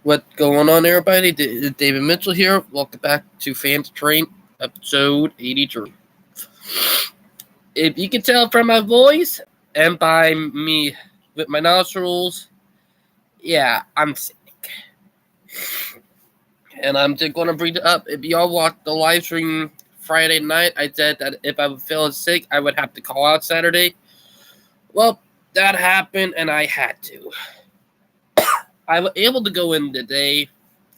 What's going on, everybody? David Mitchell here. Welcome back to Fan to Train, episode 83. If you can tell from my voice and by me with my nostrils, yeah, I'm sick. And I'm just going to bring it up. If y'all watched the live stream Friday night, I said that if I was feeling sick, I would have to call out Saturday. Well, that happened, and I had to. I was able to go in today.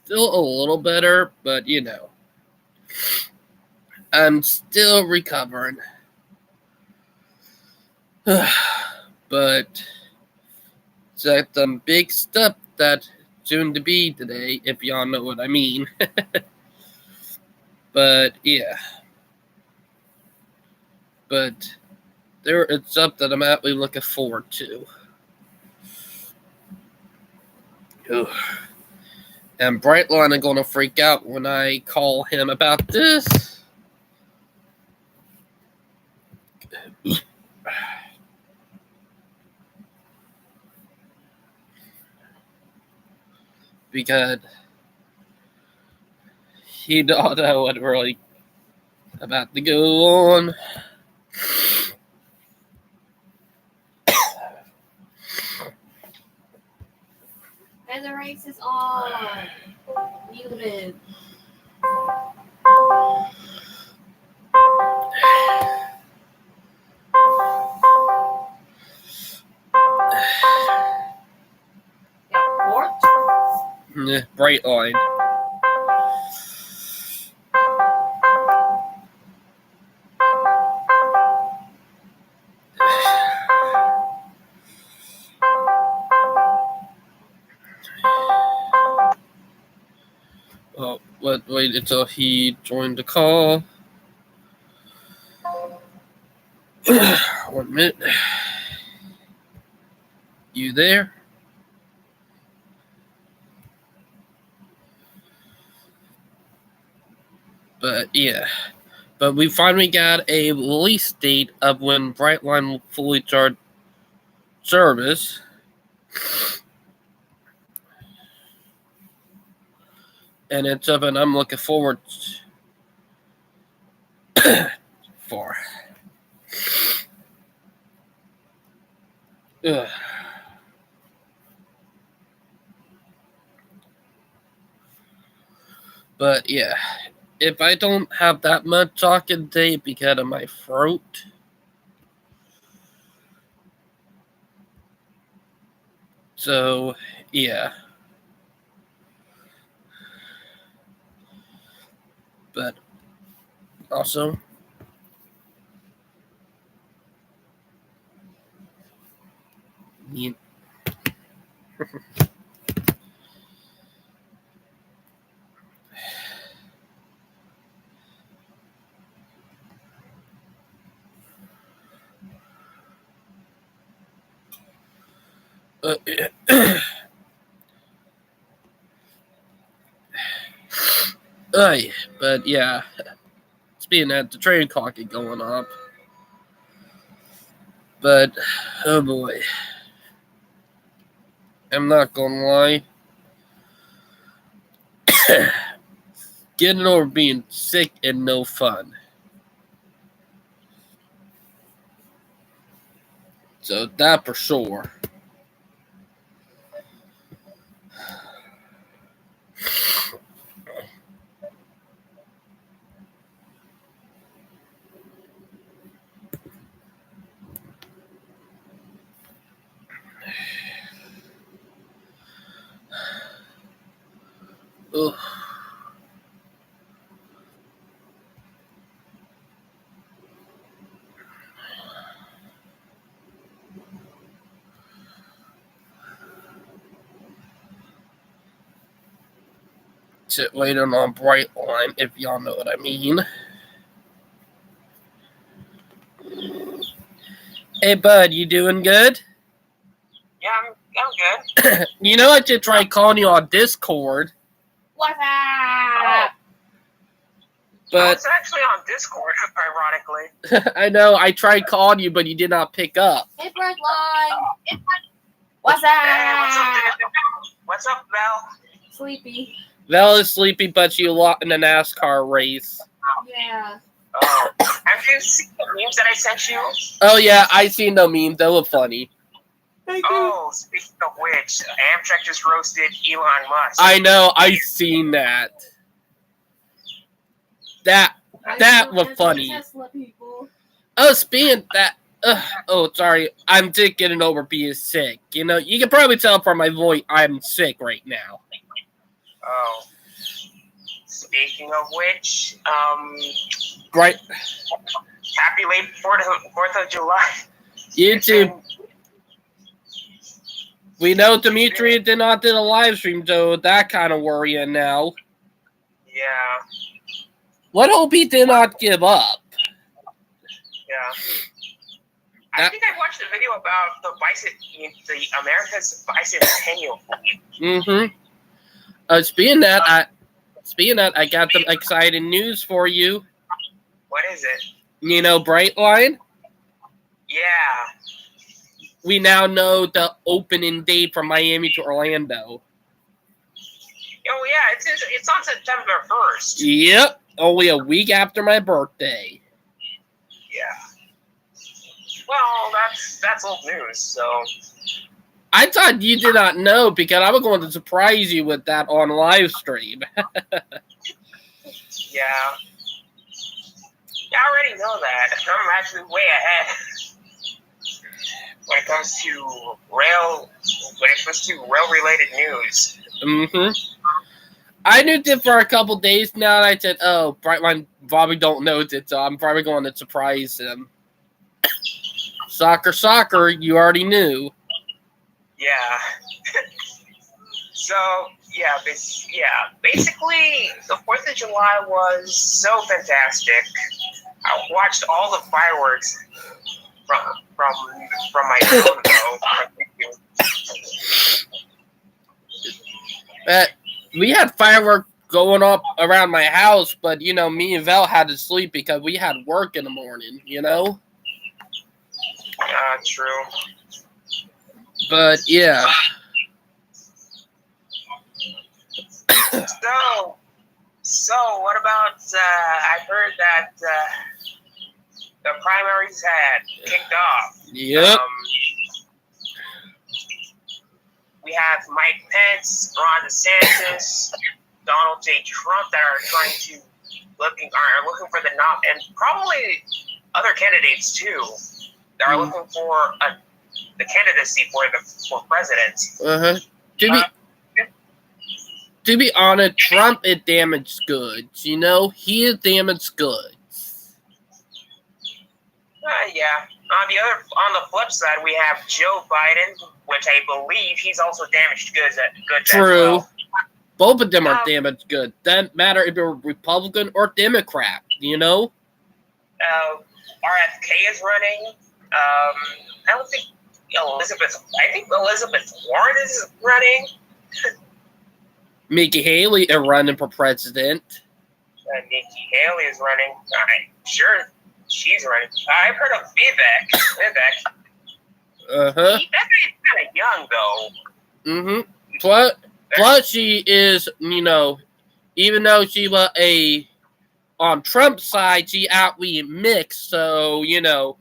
Feel a little better, but I'm still recovering. But it's some big stuff that's soon to be today, if y'all know what I mean. But yeah. But there is stuff that I'm actually looking forward to. And Brightline is going to freak out when I call him about this. Because he don't know what really about to go on. And the race is on. Muted. Yeah, fourth? Brightline. Oh, wait until he joined the call. 1 minute. You there? But yeah. But we finally got a release date of when Brightline will fully start service. And it's something I'm looking forward for. Ugh. But yeah, if I don't have that much talking today because of my throat, so yeah. But also, yeah. But yeah, speaking of the train clock is going up. But oh boy, I'm not gonna lie. Getting over being sick and no fun. So that for sure. Ugh. Sit waiting on Brightline, if y'all know what I mean. Hey, bud, you doing good? Yeah, I'm good. You know, I did try calling you on Discord. What's up? But I was actually on Discord, ironically. I know I tried calling you, but you did not pick up. Hey, Brightline. What's Hey, what's up, up? dude? What's up, Val? Sleepy. Val is sleepy, but she lost in a NASCAR race. Yeah. Oh, have you seen the memes that I sent you? Oh yeah, I seen the memes. They look funny. Oh, speaking of which, Amtrak just roasted Elon Musk. I know. I seen that. That was funny. Tesla people. Oh, speaking of that. Oh, sorry. I'm just getting over being sick. You know, you can probably tell from my voice I'm sick right now. Oh. Speaking of which, Right. happy late 4th of July. YouTube. We know Dimitri did not do a live stream, so that kind of worrying now. Yeah, What hope he did not give up? yeah. I think I watched a video about the America's bicentennial. Mm-hmm. Speaking of that, I got some exciting news for you. What is it? You know, Brightline. Yeah. We now know the opening date from Miami to Orlando. Oh yeah, it's on September 1st. Yep, only a week after my birthday. Yeah. Well, that's old news. So. I thought you did not know because I was going to surprise you with that on live stream. Yeah. I already know that. I'm actually way ahead when it comes to rail-related news. Mm-hmm. I knew it for a couple days now, and I said, "Oh, Brightline probably don't know it, so I'm probably going to surprise him." Soccer, you already knew. Yeah. So basically, the 4th of July was so fantastic. I watched all the fireworks from my phone though. We had fireworks going up around my house, but you know, me and Val had to sleep because we had work in the morning. You know. True. But yeah. So what about? I heard that the primaries had kicked off. Yep. We have Mike Pence, Ron DeSantis, Donald J. Trump that are looking for the nom, and probably other candidates too that are looking for the candidacy for president. To be honest, Trump is damaged goods. You know, he is damaged goods. Yeah. On the flip side, we have Joe Biden, which I believe he's also damaged goods. True. As well. Both of them are damaged goods. Doesn't matter if you're Republican or Democrat. You know. RFK is running. I don't think Elizabeth. I think Elizabeth Warren is running. Nikki Haley is running for president. Nikki Haley is running. I'm sure she's running. I've heard of Vivek. That guy's kind of young, though. Plus, she is, you know, even though she was on Trump's side, she outweighed mixed, so, you know,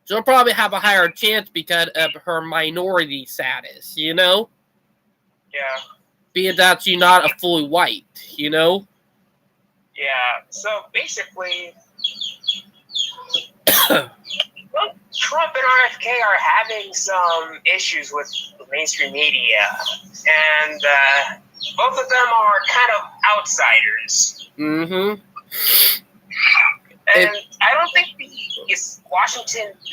she'll probably have a higher chance because of her minority status, you know? Yeah. Being that she's not a fully white, you know? Yeah, so basically, Trump and RFK are having some issues with the mainstream media, and both of them are kind of outsiders. Mm-hmm. And I don't think the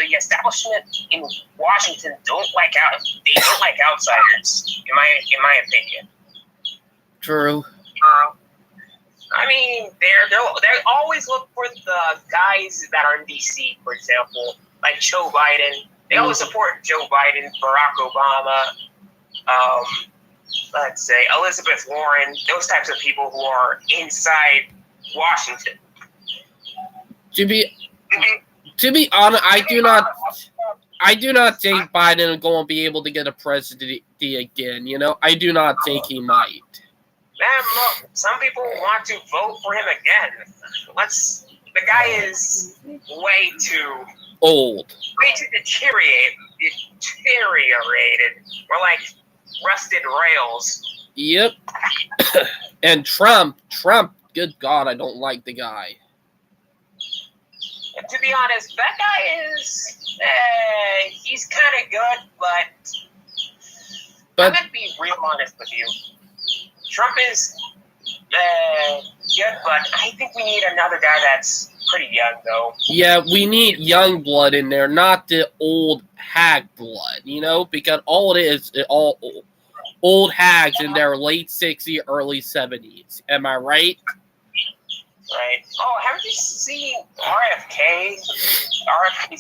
establishment in Washington don't like outsiders, in my opinion. True. I mean, they always look for the guys that are in DC, for example, like Joe Biden. They always support Joe Biden, Barack Obama, let's say Elizabeth Warren, those types of people who are inside Washington. To be honest, I do not think Biden is going to be able to get a presidency again. I do not think he might. Man, look, some people want to vote for him again. The guy is way too Old. deteriorated. We're like rusted rails. Yep. And Trump, good God, I don't like the guy. And to be honest, that guy is, he's kind of good, but I'm going to be real honest with you. Trump is good, but I think we need another guy that's pretty young, though. Yeah, we need young blood in there, not the old hag blood, because all it is all old hags in their late 60s, early 70s. Am I right? Right. Oh, haven't you seen RFK's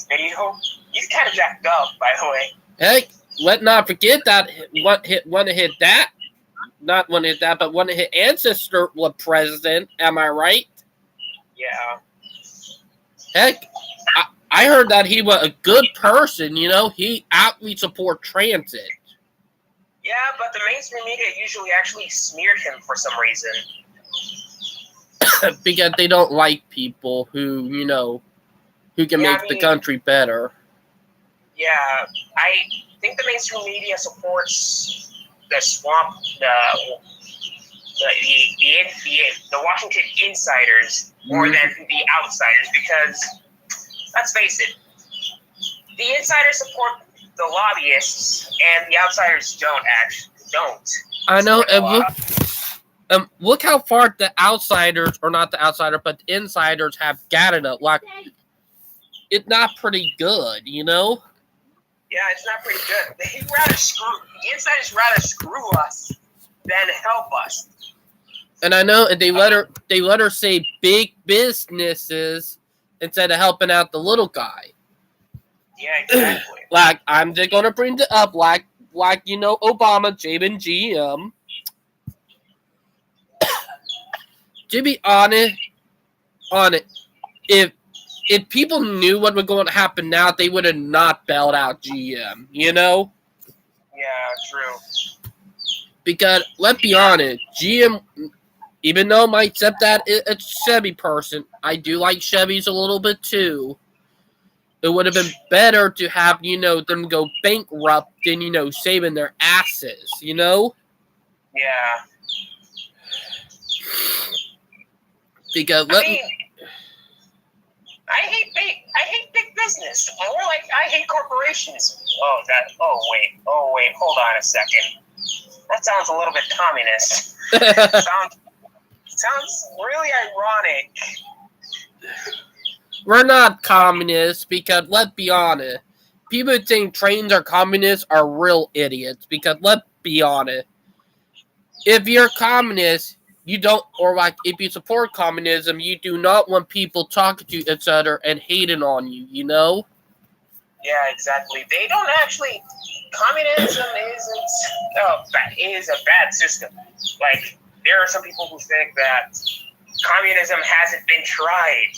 video? He's kind of jacked up, by the way. Heck, let not forget that want to hit that. Not want to hit that, but want to hit ancestor was president. Am I right? Yeah. Heck, I heard that he was a good person, He outly support transit. Yeah, but the mainstream media usually actually smeared him for some reason. Because they don't like people who can make the country better. Yeah, I think the mainstream media supports the swamp, the Washington insiders more than the outsiders, because let's face it, the insiders support the lobbyists and the outsiders don't. I know, and look how far the outsiders, or not the outsider, but the insiders have gotten it. Like, it's not pretty good, Yeah, it's not pretty good. The insiders rather screw us than help us. And I know, and they let her say big businesses instead of helping out the little guy. Yeah, exactly. Like, I'm just gonna bring it up, like Obama, Jabin GM. To be honest, if people knew what was going to happen now, they would have not bailed out GM, Yeah, true. Because, let's be honest, GM, even though I might accept that it's a Chevy person, I do like Chevys a little bit too. It would have been better to have, them go bankrupt than, saving their asses, Yeah. Because I hate big business. More like I hate corporations. Oh wait, hold on a second. That sounds a little bit communist. sounds really ironic. We're not communists because, let's be honest, people who think trains are communists are real idiots because, let's be honest, if you're communist, you don't, or like if you support communism, you do not want people talking to each other and hating on you, Yeah, exactly. They don't actually, communism is a bad system. Like, there are some people who think that communism hasn't been tried.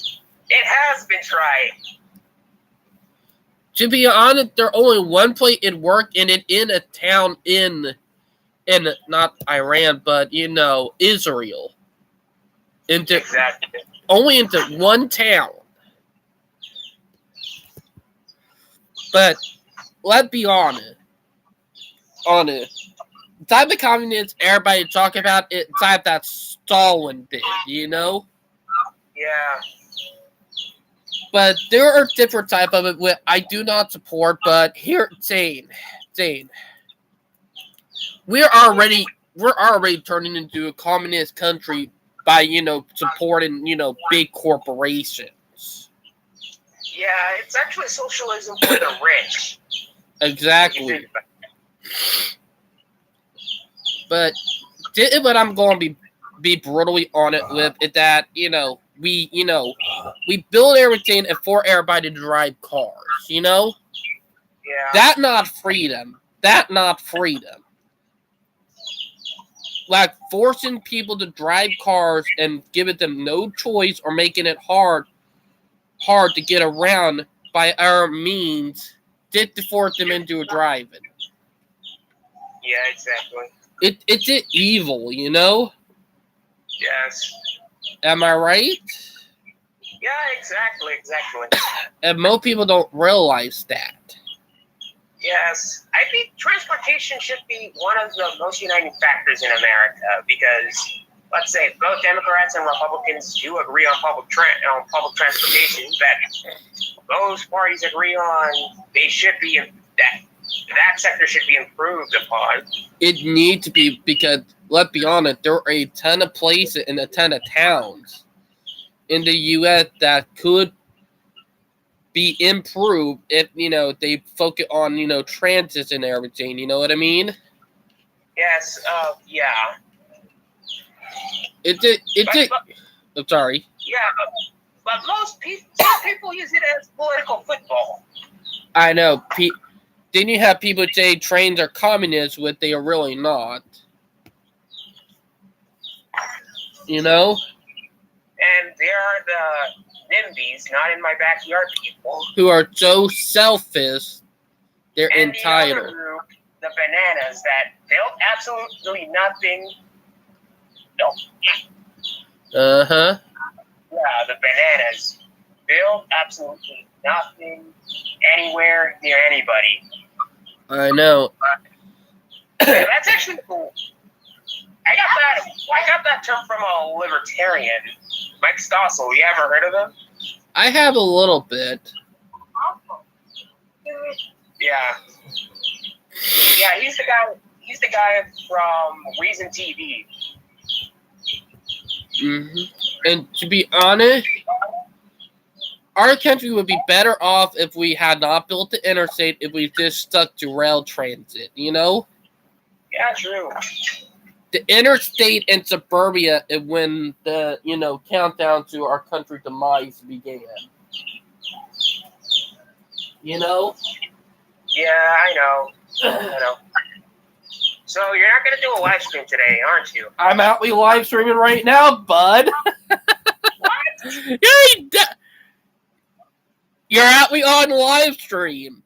It has been tried. To be honest, there's only one place it worked, and it in a town in not Iran, but Israel. Exactly. Only into one town. But let's be honest. The type of communists everybody talk about it, type that Stalin did, Yeah. But there are different type of it which I do not support. But here, Zane, we're already turning into a communist country by supporting big corporations. Yeah, it's actually socialism for the rich. Exactly. But what I'm going to be brutally on it with is that we build everything and for everybody to drive cars. Yeah. That not freedom. Like forcing people to drive cars and giving them no choice or making it hard to get around by our means did to force them into a drive-in. Yeah, exactly. It's evil, you know? Yes. Am I right? Yeah, exactly. And most people don't realize that. Yes. I think transportation should be one of the most uniting factors in America because, let's say, both Democrats and Republicans do agree on public transportation, but those parties agree on they should be that sector should be improved upon. It needs to be because, let's be honest, there are a ton of places and a ton of towns in the U.S. that could be improved if, they focus on, transit and everything. You know what I mean? Yes, yeah. I'm sorry. Yeah, but some people use it as political football. I know. Then you have people say trains are communist, but they are really not. You know? And there are the NIMBYs, not in my backyard people. Who are so selfish, they're and entitled. The other group, the bananas, that built absolutely nothing. No. Uh-huh. Yeah, the bananas built absolutely nothing anywhere near anybody. I know. That's actually cool. I got that term from a libertarian, Mike Stossel. You ever heard of him? I have a little bit. Yeah. Yeah, he's the guy from Reason TV. Mm-hmm. And to be honest, our country would be better off if we had not built the interstate, if we just stuck to rail transit, you know? Yeah, true. The interstate and suburbia is when the, countdown to our country's demise began. You know? Yeah, I know. So you're not gonna do a live stream today, aren't you? I'm out live streaming right now, bud. What? You're out on live stream.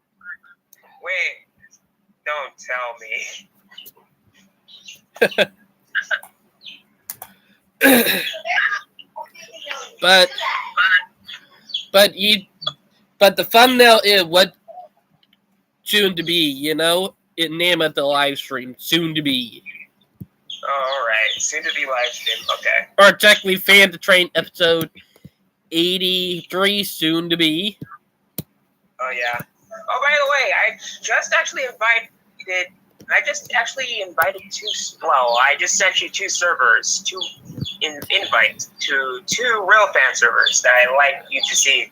Wait, don't tell me. but the thumbnail is what soon to be, it name of the live stream, soon to be. All right, soon to be live stream. Okay. Or technically, Fan to Train episode 83, soon to be. Oh yeah. Oh, by the way, I just actually invited I just sent you two servers, invites to two Railfan servers that I'd like you to see.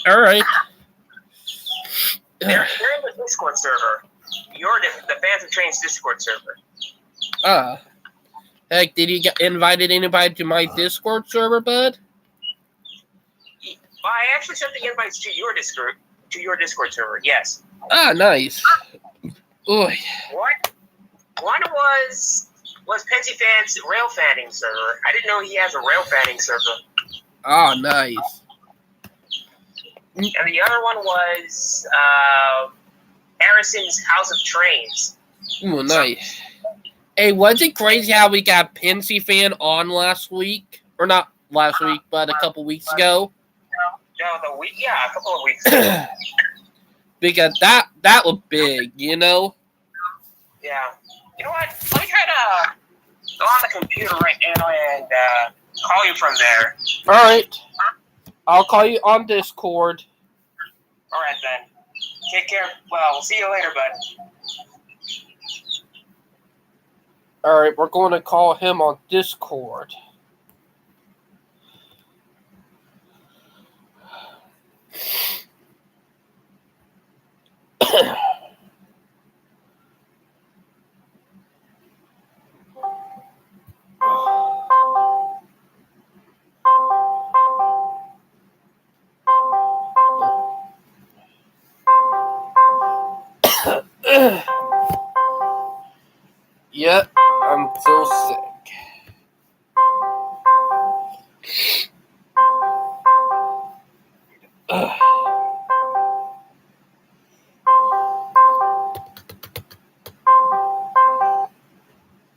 All right. They're in the Discord server. The Fans of Trains Discord server. Heck, did you get invited anybody to my Discord server, bud? I actually sent the invites to your Discord server. Yes. Nice. Oy. One was Pensy Fan's rail fanning server. I didn't know he has a rail fanning server. Nice. And the other one was Harrison's House of Trains. Ooh, nice. Hey, was it crazy how we got Pensy Fan on last week? Or not last week, but a couple weeks ago? No, a couple of weeks ago. Because that was big, Yeah. You know what? Let me try to go on the computer right now and call you from there. Alright. I'll call you on Discord. Alright then. Take care. Well, we'll see you later, bud. Alright, we're going to call him on Discord. Yep, I'm so sick.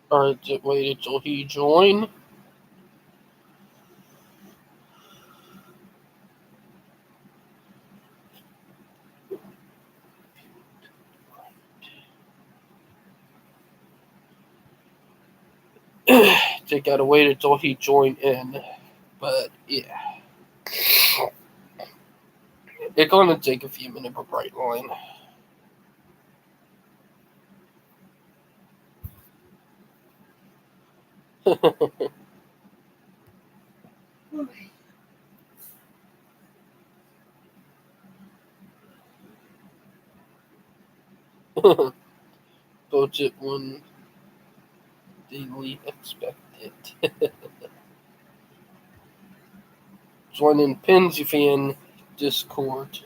Or just wait till he join. They gotta wait until he join in. But yeah. It's gonna take a few minutes for Brightline. Budget one daily expected. Joining Pinsy Fan Discord.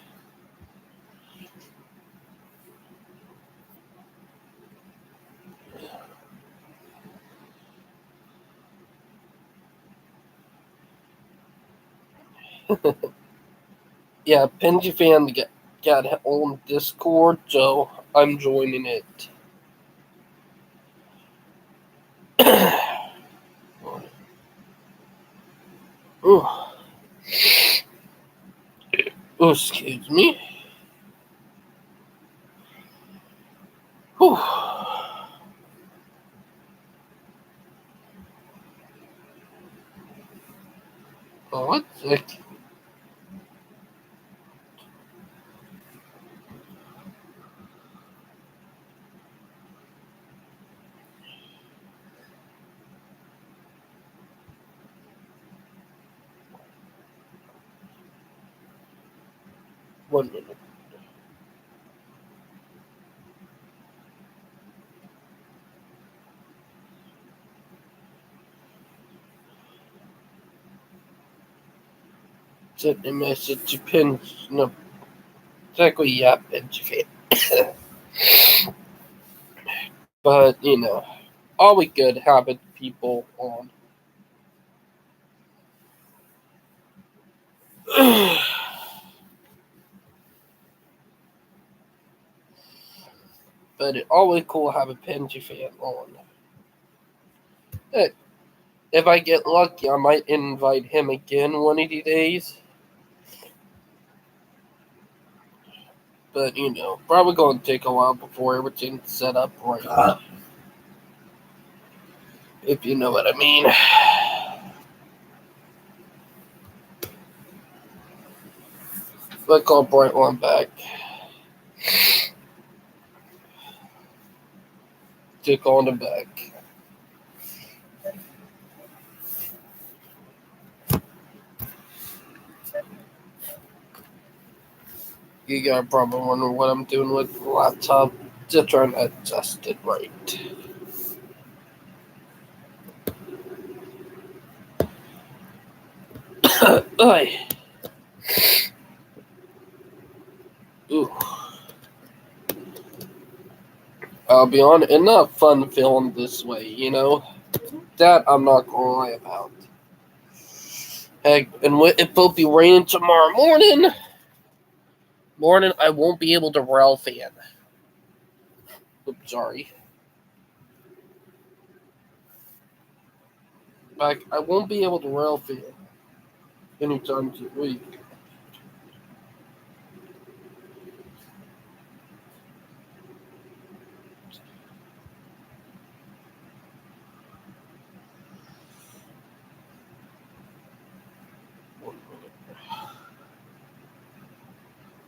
Yeah, Pinsy Fan got on Discord, so I'm joining it. Oh, excuse me. Whew. Oh, what the heck? One minute. Sent a message to Pins. No, exactly, yeah, Pinsy Fan. But, you know, always good having people on. But it's always cool having Pinsy Fan on. Hey, if I get lucky, I might invite him again one of these days. But, you know, probably going to take a while before everything's set up right. If you know what I mean. Let's call Brightline back. Take on him back. You got probably wondering what I'm doing with the laptop. Just trying to adjust it right. Ay. Ooh. I'll be on it. Enough fun feeling this way, you know? That I'm not gonna lie about. Heck, and it will be raining tomorrow morning. I won't be able to rail fan. Oops, sorry. Like, I won't be able to rail fan anytime this week.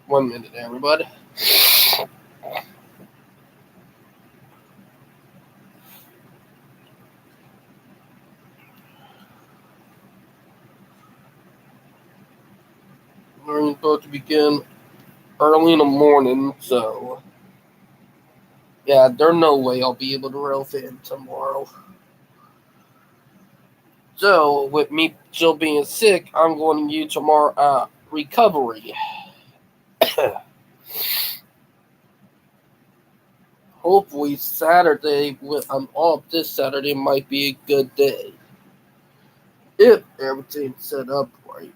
One minute, everybody. We're supposed to begin early in the morning, so yeah, there's no way I'll be able to rail fan tomorrow. So, with me still being sick, I'm going to use tomorrow recovery. Hopefully Saturday, I'm off this Saturday, might be a good day. If everything's set up right.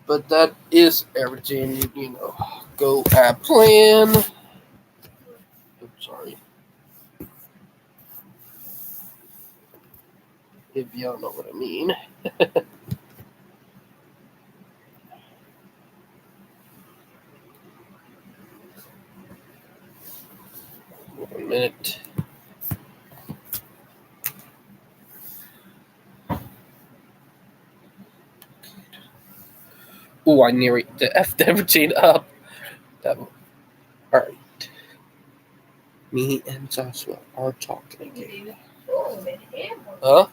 But that is everything, you know, go at plan. if y'all know what I mean. One minute. Oh, I nearly the F-17 up. All right. Me and Joshua are talking again. Huh?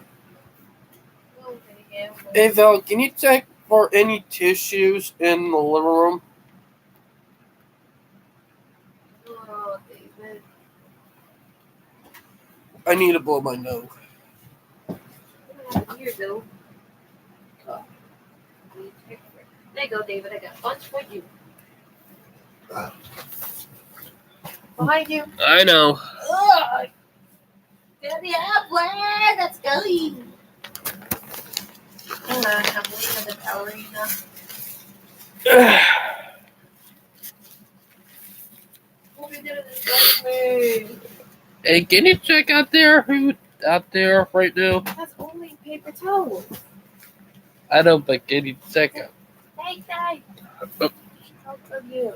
Hey, Val, can you check for any tissues in the living room? Oh, David. I need to blow my nose. Here, though. There you go, David. I got a bunch for you. Behind you. I know. Ugh. Daddy, where? Let's go. Hold on, I'm waiting on the ballerina. What we did is me. Hey, can you check out there who's out there right now? That's only paper towel. I know, but can you check out? Hey, guys. Oh. How come you?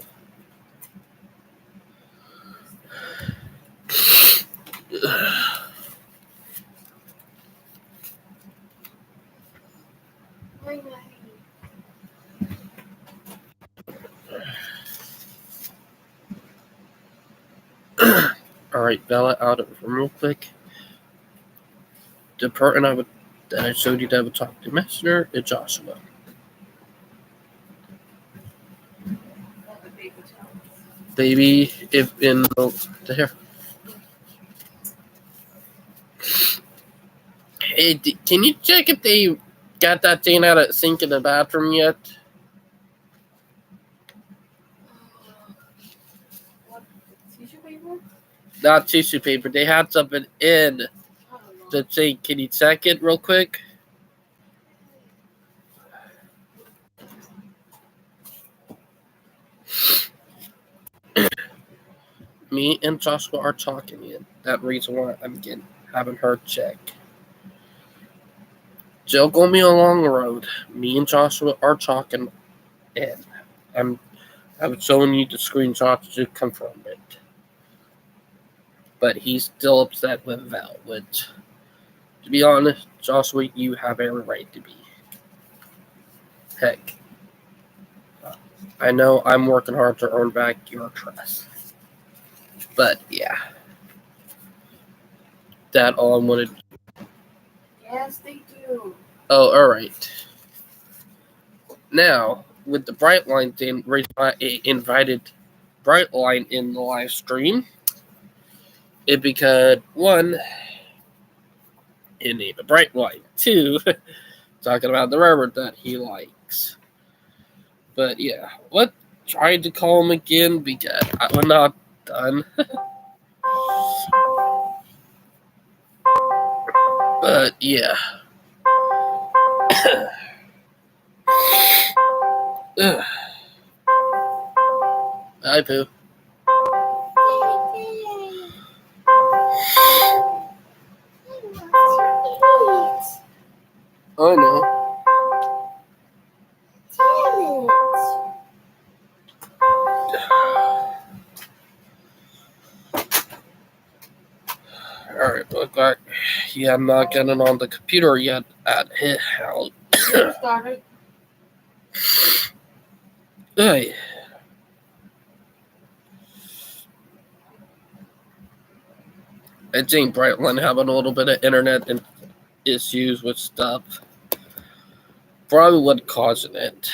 All right, Bella, out of the room real quick. The person that I showed you that I would talk to Messenger is Joshua. Baby, if in there. Hey, can you check if they got that thing out of the sink in the bathroom yet? What? Tissue paper? Not tissue paper. They had something in the sink. Can you check it real quick? Me and Joshua are talking in. That reason why I'm having her check. Jill going me along the road. Me and Joshua are talking in. I'm showing you the screenshots to confirm it. But he's still upset with Val, which, to be honest, Joshua, you have every right to be. Heck, I know I'm working hard to earn back your trust. But, yeah. That all I wanted. Yes, they do. Oh, alright. Now, with the Brightline thing, I invited Brightline in the live stream. It because, one, it named a Brightline. Two, talking about the railroad that he likes. But yeah, what tried to call him again because I was not done. But yeah. Hi, Pooh. I know. Alright, look like I'm not getting on the computer yet at his house. Started. Hey. I think Brightline having a little bit of internet and issues with stuff. Probably what causing it.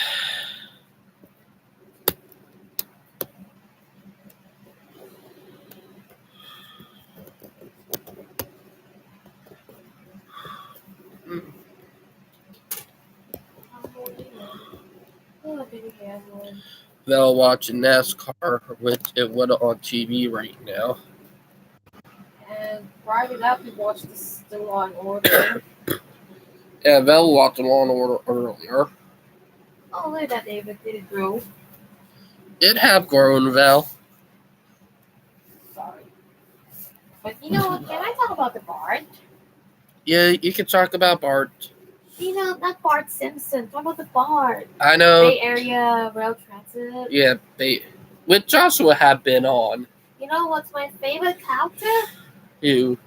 They're watching NASCAR, which it would on TV right now. And right it up, we watched the Law and Order. Yeah, Vel watched Law and Order earlier. Oh, look at that, David. Did it grow? It have grown, Val. Sorry. But you know what? Can I talk about the Bart? Yeah, you can talk about Bart. You know, not Bart Simpson. Talk about the Bart. I know. Bay Area Rail Transit. Yeah, with Joshua have been on. You know what's my favorite character? You.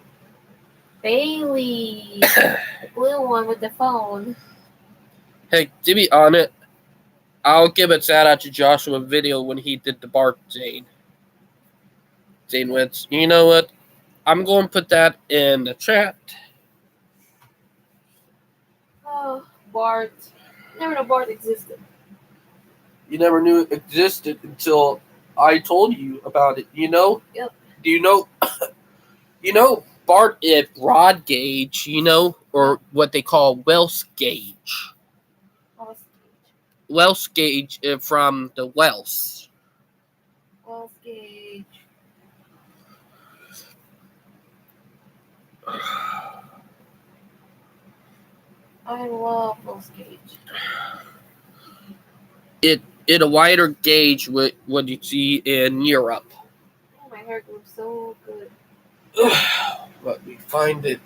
Bailey. The blue one with the phone. Hey, to be honest, I'll give a shout out to Joshua video when he did the Bart Zane. Zane Witz. You know what? I'm going to put that in the chat. Oh, Bart. Never know Bart existed. You never knew it existed until I told you about it. You know? Yep. Do you know? You know Bart is Rod Gauge. You know, or what they call Welsh Gauge. Oh, Welsh Gauge from the Welsh. Wells Gage. I love Wells Gage. It a wider gauge with what you see in Europe. Oh, my hair grew so good. Let me find it.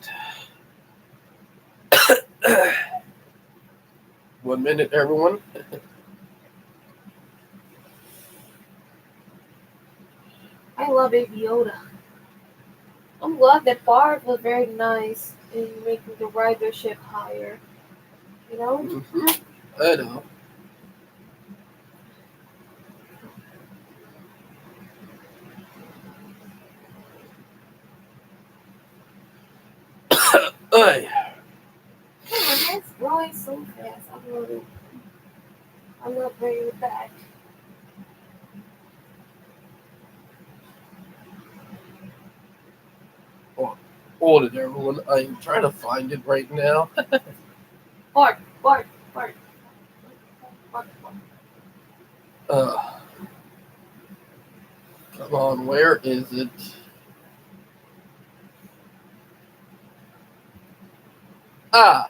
1 minute, everyone. I love Baby Yoda. I'm glad that Bart was very nice in making the ridership higher. You know? Mm-hmm. I know. Ay. Oh, my hair's growing so fast. I'm not very back. Hold it, everyone. I'm trying to find it right now. Bart, Bart, Bart. Bart, Bart. Come on, where is it? Ah,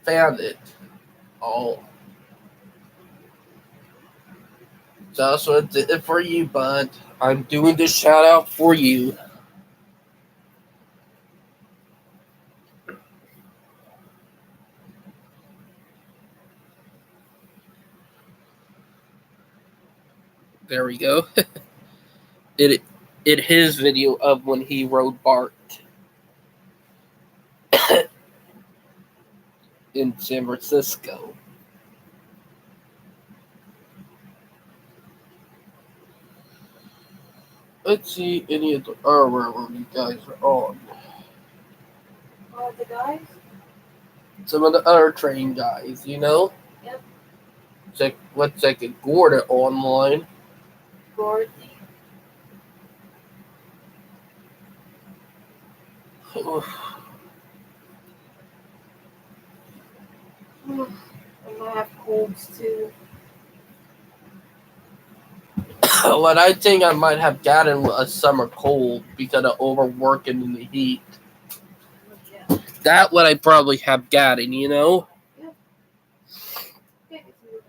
found it. Oh, Joshua did it for you, bud. I'm doing this shout out for you. There we go. it his video of when he rode Bart in San Francisco. Let's see any of the where you guys are on. Oh, the guys? Some of the other train guys, you know? Yep. Let's check it. Gorda online. Gordy. I'm gonna have colds too. What I think I might have gotten a summer cold because of overworking in the heat. Yeah. That what I probably have gotten, you know? Okay, it's moving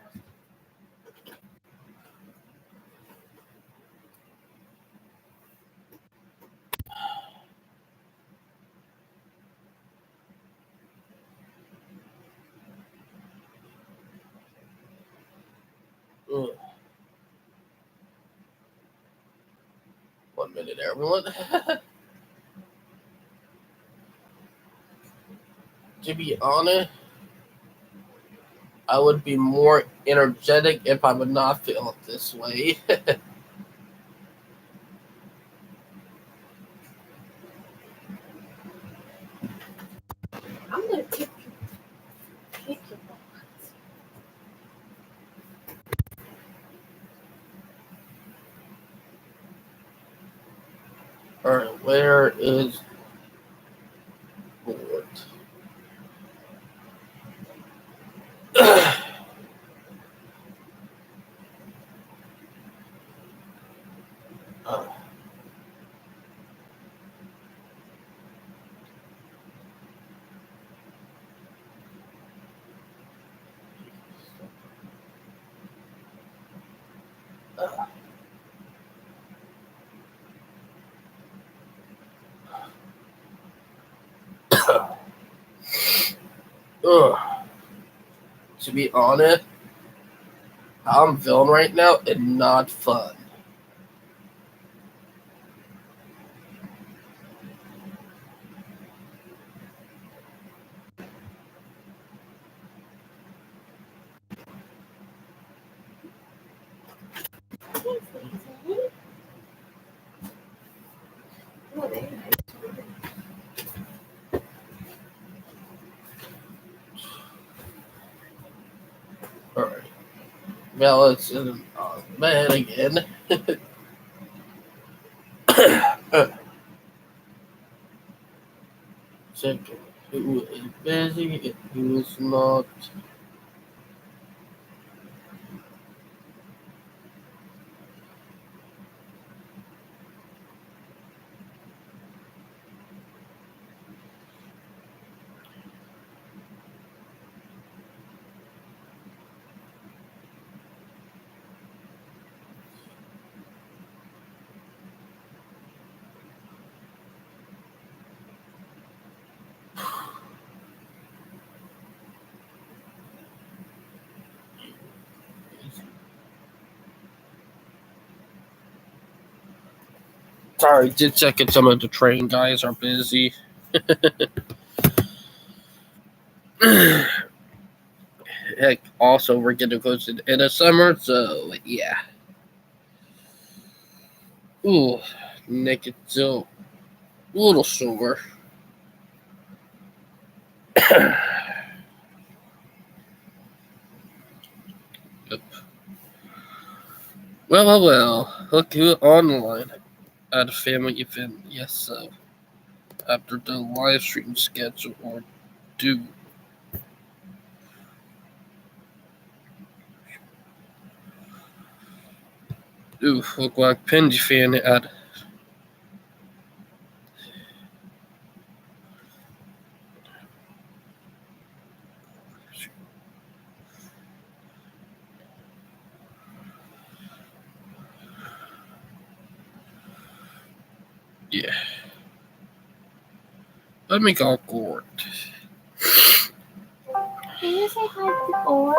Ugh. 1 minute, everyone. To be honest, I would be more energetic if I would not feel it this way. I'm gonna kick your butt. Alright, where is Lord? Ugh. To be honest, how I'm feeling right now is not fun. Alright. Well, it's in bed again. Check who is busy and who is not. Sorry, did check if some of the train guys are busy. Heck, also we're getting close to the end of summer, so yeah. Ooh, neck is still a little sore. Yep. Well. Look who on the line at a family event. Yes, so after the live stream schedule or due. Ooh, look like Penji fan at. Yeah. Let me call Gord. Can you say hi to Gord?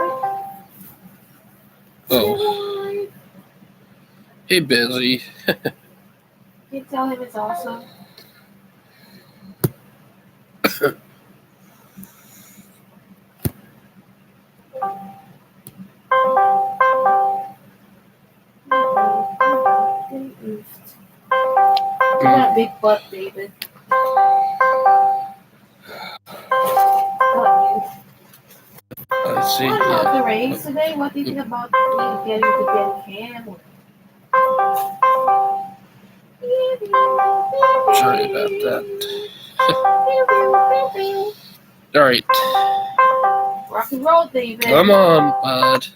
Oh. He busy. Can you tell him it's awesome? That big butt, David. I see. What about Yeah. the race today? What do you think about me getting to get Cam? Sorry about that. Alright. Rock and roll, David. Come on, bud.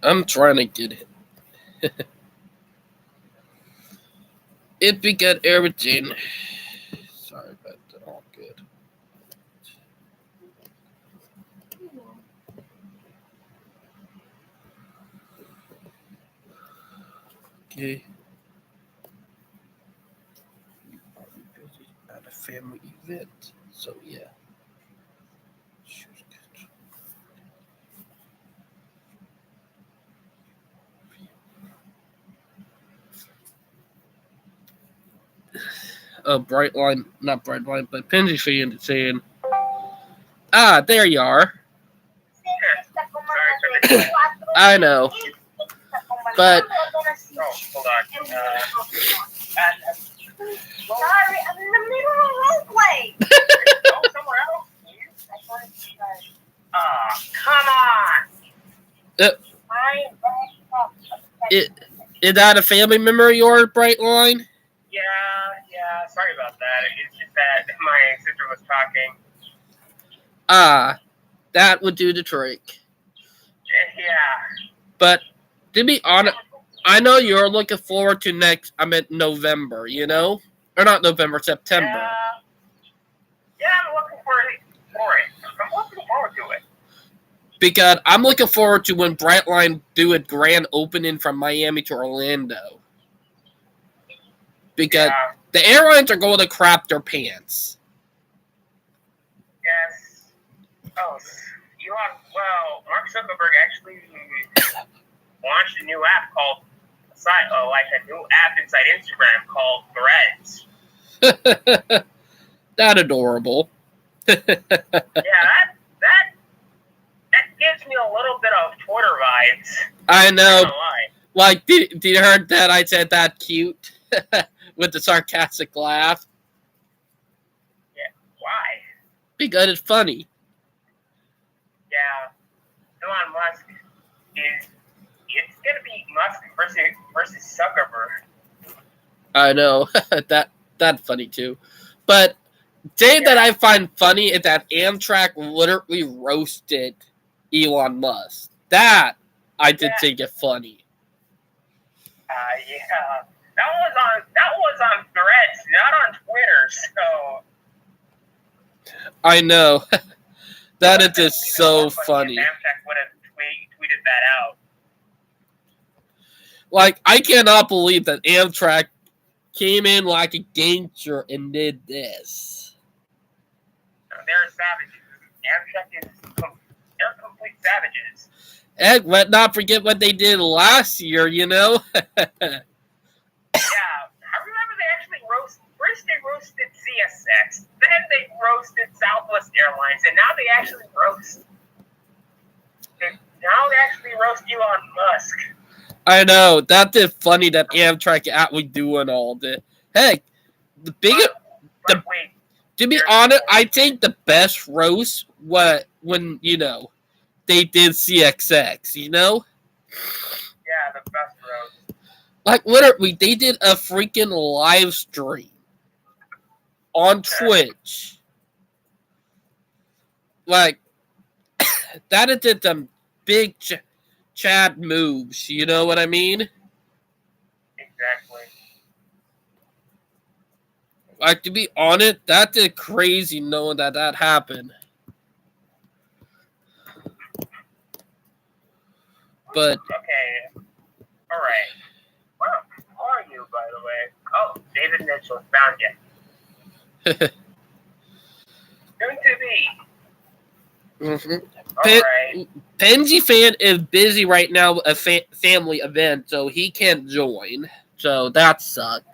I'm trying to get it. If we get everything. Sorry about that. All good. Okay. I'll be busy at a family event. So yeah. Brightline, not Brightline, but Penji fan saying, there you are. I know. But Oh, hold on. Sorry, I'm in the middle of role play. Go somewhere else. Come on. Is that a family member of yours, Brightline? Yeah. Sorry about that. It's just that my sister was talking. That would do the trick. Yeah. But to be honest, I know you're looking forward to November, you know? Or not November, September. Yeah, I'm looking for it. I'm looking forward to it. Because I'm looking forward to when Brightline do a grand opening from Miami to Orlando. because Yeah. the airlines are going to crap their pants. Yes. Oh, Mark Zuckerberg actually launched a new app called a new app inside Instagram called Threads. That adorable. Yeah, that gives me a little bit of Twitter vibes. I Not know. gonna lie. Like, did you heard that I said that cute with the sarcastic laugh? Why? Because it's funny. Yeah, Elon Musk it's gonna be Musk versus Zuckerberg. I know. That's funny too. But thing that I find funny is that Amtrak literally roasted Elon Musk. That I did think it funny. Yeah, that was on Threads, not on Twitter. So I know. That is It would've just been even so more funny. If Amtrak would have tweeted that out. Like, I cannot believe that Amtrak came in like a gangster and did this. They're savages. Amtrak they're complete savages. And let not forget what they did last year, you know? Yeah, I remember they actually first they roasted CSX, then they roasted Southwest Airlines, and now they actually roast Elon Musk. I know. That's just funny that Amtrak actually doing all this. Heck, the biggest... But wait, To be honest, I think the best roast was when, you know, they did CXX, you know? yeah, the best roast. Like, literally, they did a freaking live stream on Twitch. Like, that is just some big Chad moves, you know what I mean? Exactly. Like, to be honest, that's just crazy knowing that happened. But, Okay. Alright. Where are you, by the way? Oh, David Mitchell found you. Soon to be. mhm. Alright. Penzi fan is busy right now with a family event, so he can't join. So that sucks.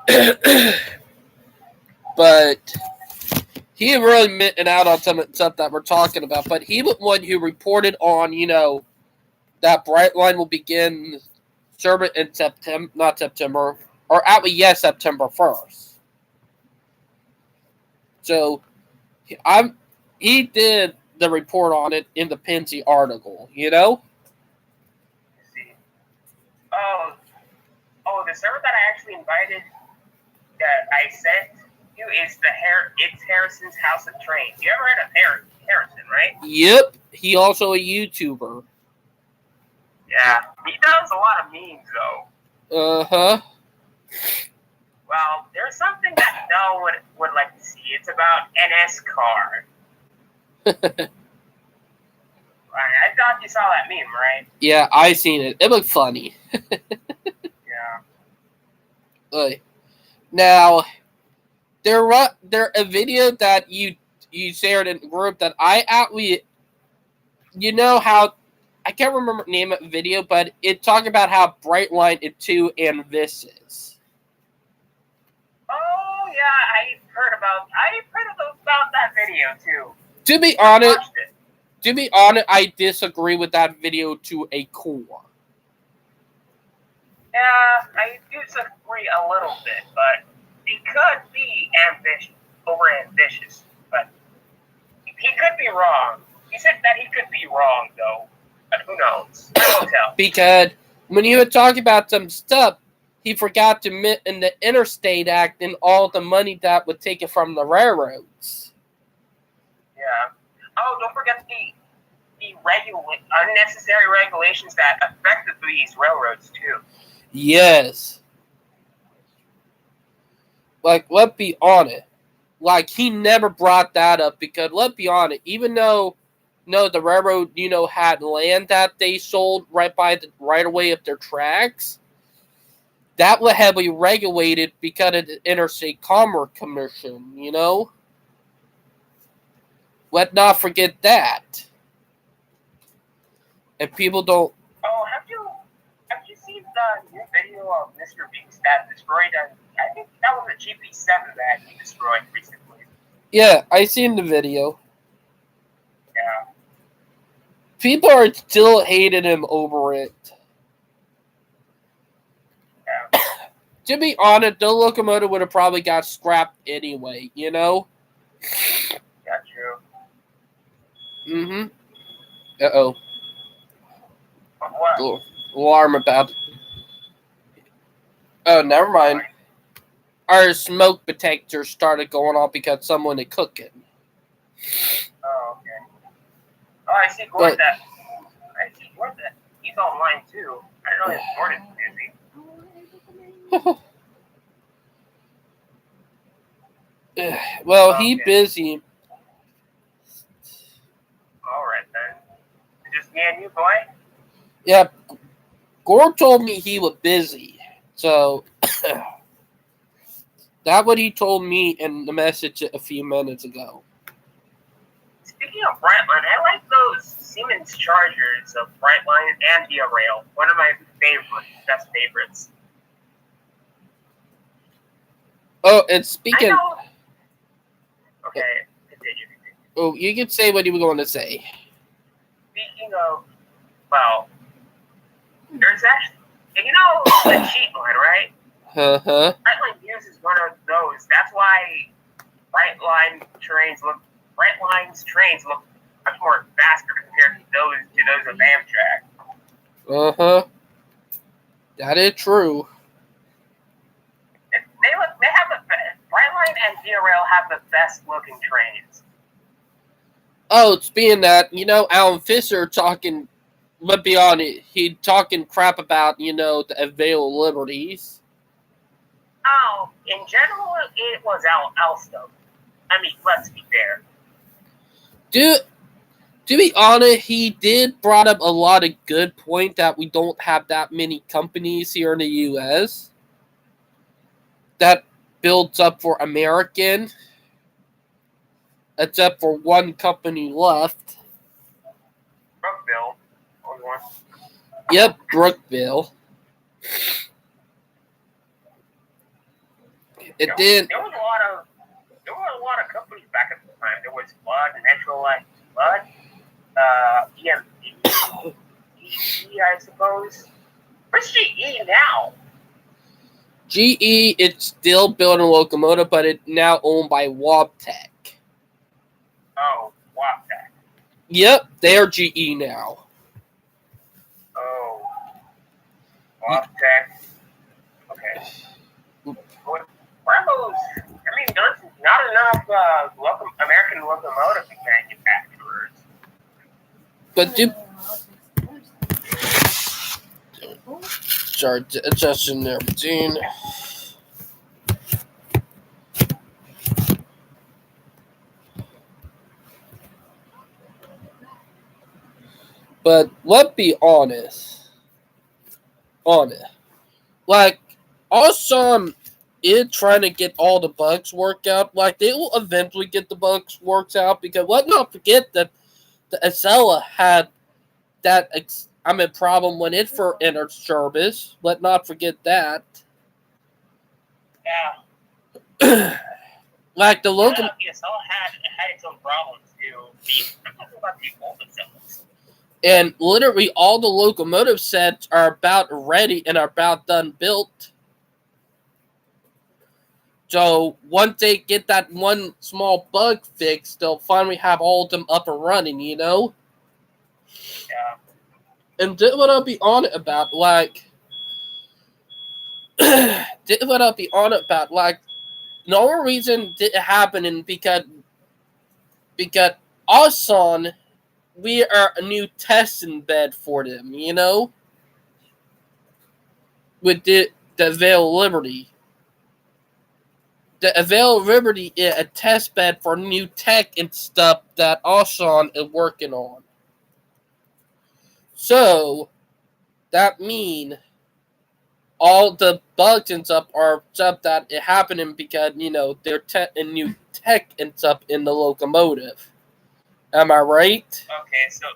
I see. But he really missing out on some stuff that we're talking about. But he was one who reported on, you know, that Brightline will begin service in September, not September, or at least, yes, September 1st. So he did the report on it in the Penzi article, you know? See. Oh, the server that I actually invited that I sent you is it's Harrison's House of Trains. You ever heard of Harrison, right? Yep. He also a YouTuber. Yeah. He does a lot of memes though. Uh-huh. Well, there's something that Dell would like to see. It's about NSCAR. I thought you saw that meme, right? Yeah, I seen it. It looked funny. Yeah. Now, there a video that you shared in the group that I actually, you know how, I can't remember the name of the video, but it talked about how Brightline is too ambitious. Oh yeah, I've heard about that video too. To be honest, I disagree with that video to a core. Yeah, I disagree a little bit, but he could be over-ambitious, but he could be wrong. He said that he could be wrong, though, but who knows? I won't tell. Because when you were talking about some stuff, he forgot to admit in the Interstate Act and all the money that would take it from the railroads. Yeah. Oh, don't forget the unnecessary regulations that affected these railroads, too. Yes. Like, let's be honest. Like, he never brought that up because, let's be honest, even though, the railroad, had land that they sold right away of their tracks, that would heavily regulated because of the Interstate Commerce Commission, you know? Let not forget that. And people don't. Oh, have you seen the new video of Mr. Beast that destroyed I think that was a GP7 that he destroyed recently. Yeah, I seen the video. Yeah. People are still hating him over it. Yeah. To be honest, the locomotive would have probably got scrapped anyway, you know? Yeah, true. Mm-hmm. Uh-oh. What? Alarm about. Oh, never mind. Our smoke detector started going off because someone is cooking. Oh, okay. Oh, I see Gordon that. He's online too. I didn't know his Gordon's busy. Well, he busy. Alright then. Just me and you, boy? Yeah, Gore told me he was busy. So, that's what he told me in the message a few minutes ago. Speaking of Brightline, I like those Siemens chargers of Brightline and Via Rail. One of my best favorites. Oh, and speaking. Okay, continue. Oh, you can say what you were going to say. Speaking of, well, there's actually, you know, the cheat line, right? Uh-huh. Brightline uses one of those. That's why Brightline's trains look much more faster compared to those of Amtrak. Uh-huh. That is true. They have the best. Brightline and Via Rail have the best looking trains. Oh, speaking that, you know, Alan Fisher talking, let's be honest, he talking crap about, you know, the available liberties. Oh, in general, it was Alstom. I mean, let's be fair. To be honest, he did brought up a lot of good point that we don't have that many companies here in the U.S. that builds up for American, except for one company left. Brookville, only one. Yep, Brookville. There were a lot of companies back at the time. There was Flood, Metrolight, Flood, EMP, GE, I suppose. Where's GE now? GE, it's still building a locomotive, but it's now owned by Wabtec. Oh, Wabtec. Yep, they are GE now. Oh, Wabtec. Okay. Where are those? I mean, there's not enough American locomotive manufacturers. But sorry, adjusting their routine. But let's be honest. Like, Awesome is trying to get all the bugs worked out. Like, they will eventually get the bugs worked out because let's not forget that the Acela had that problem when it first entered service. Let's not forget that. Yeah. Like the local. Acela had its own problems too. I'm talking about the old Acelas. And literally all the locomotive sets are about ready and are about done built. So once they get that one small bug fixed, they'll finally have all of them up and running, you know? Yeah. And this what I'll be honest about, like, the only reason it happening because Awesome, we are a new testing bed for them, you know? With the Avail Liberty. The Avail Liberty is a test bed for new tech and stuff that Awesome is working on. So, that means all the bugs and stuff are stuff that it happening because their new tech ends up in the locomotive. Am I right? Okay, so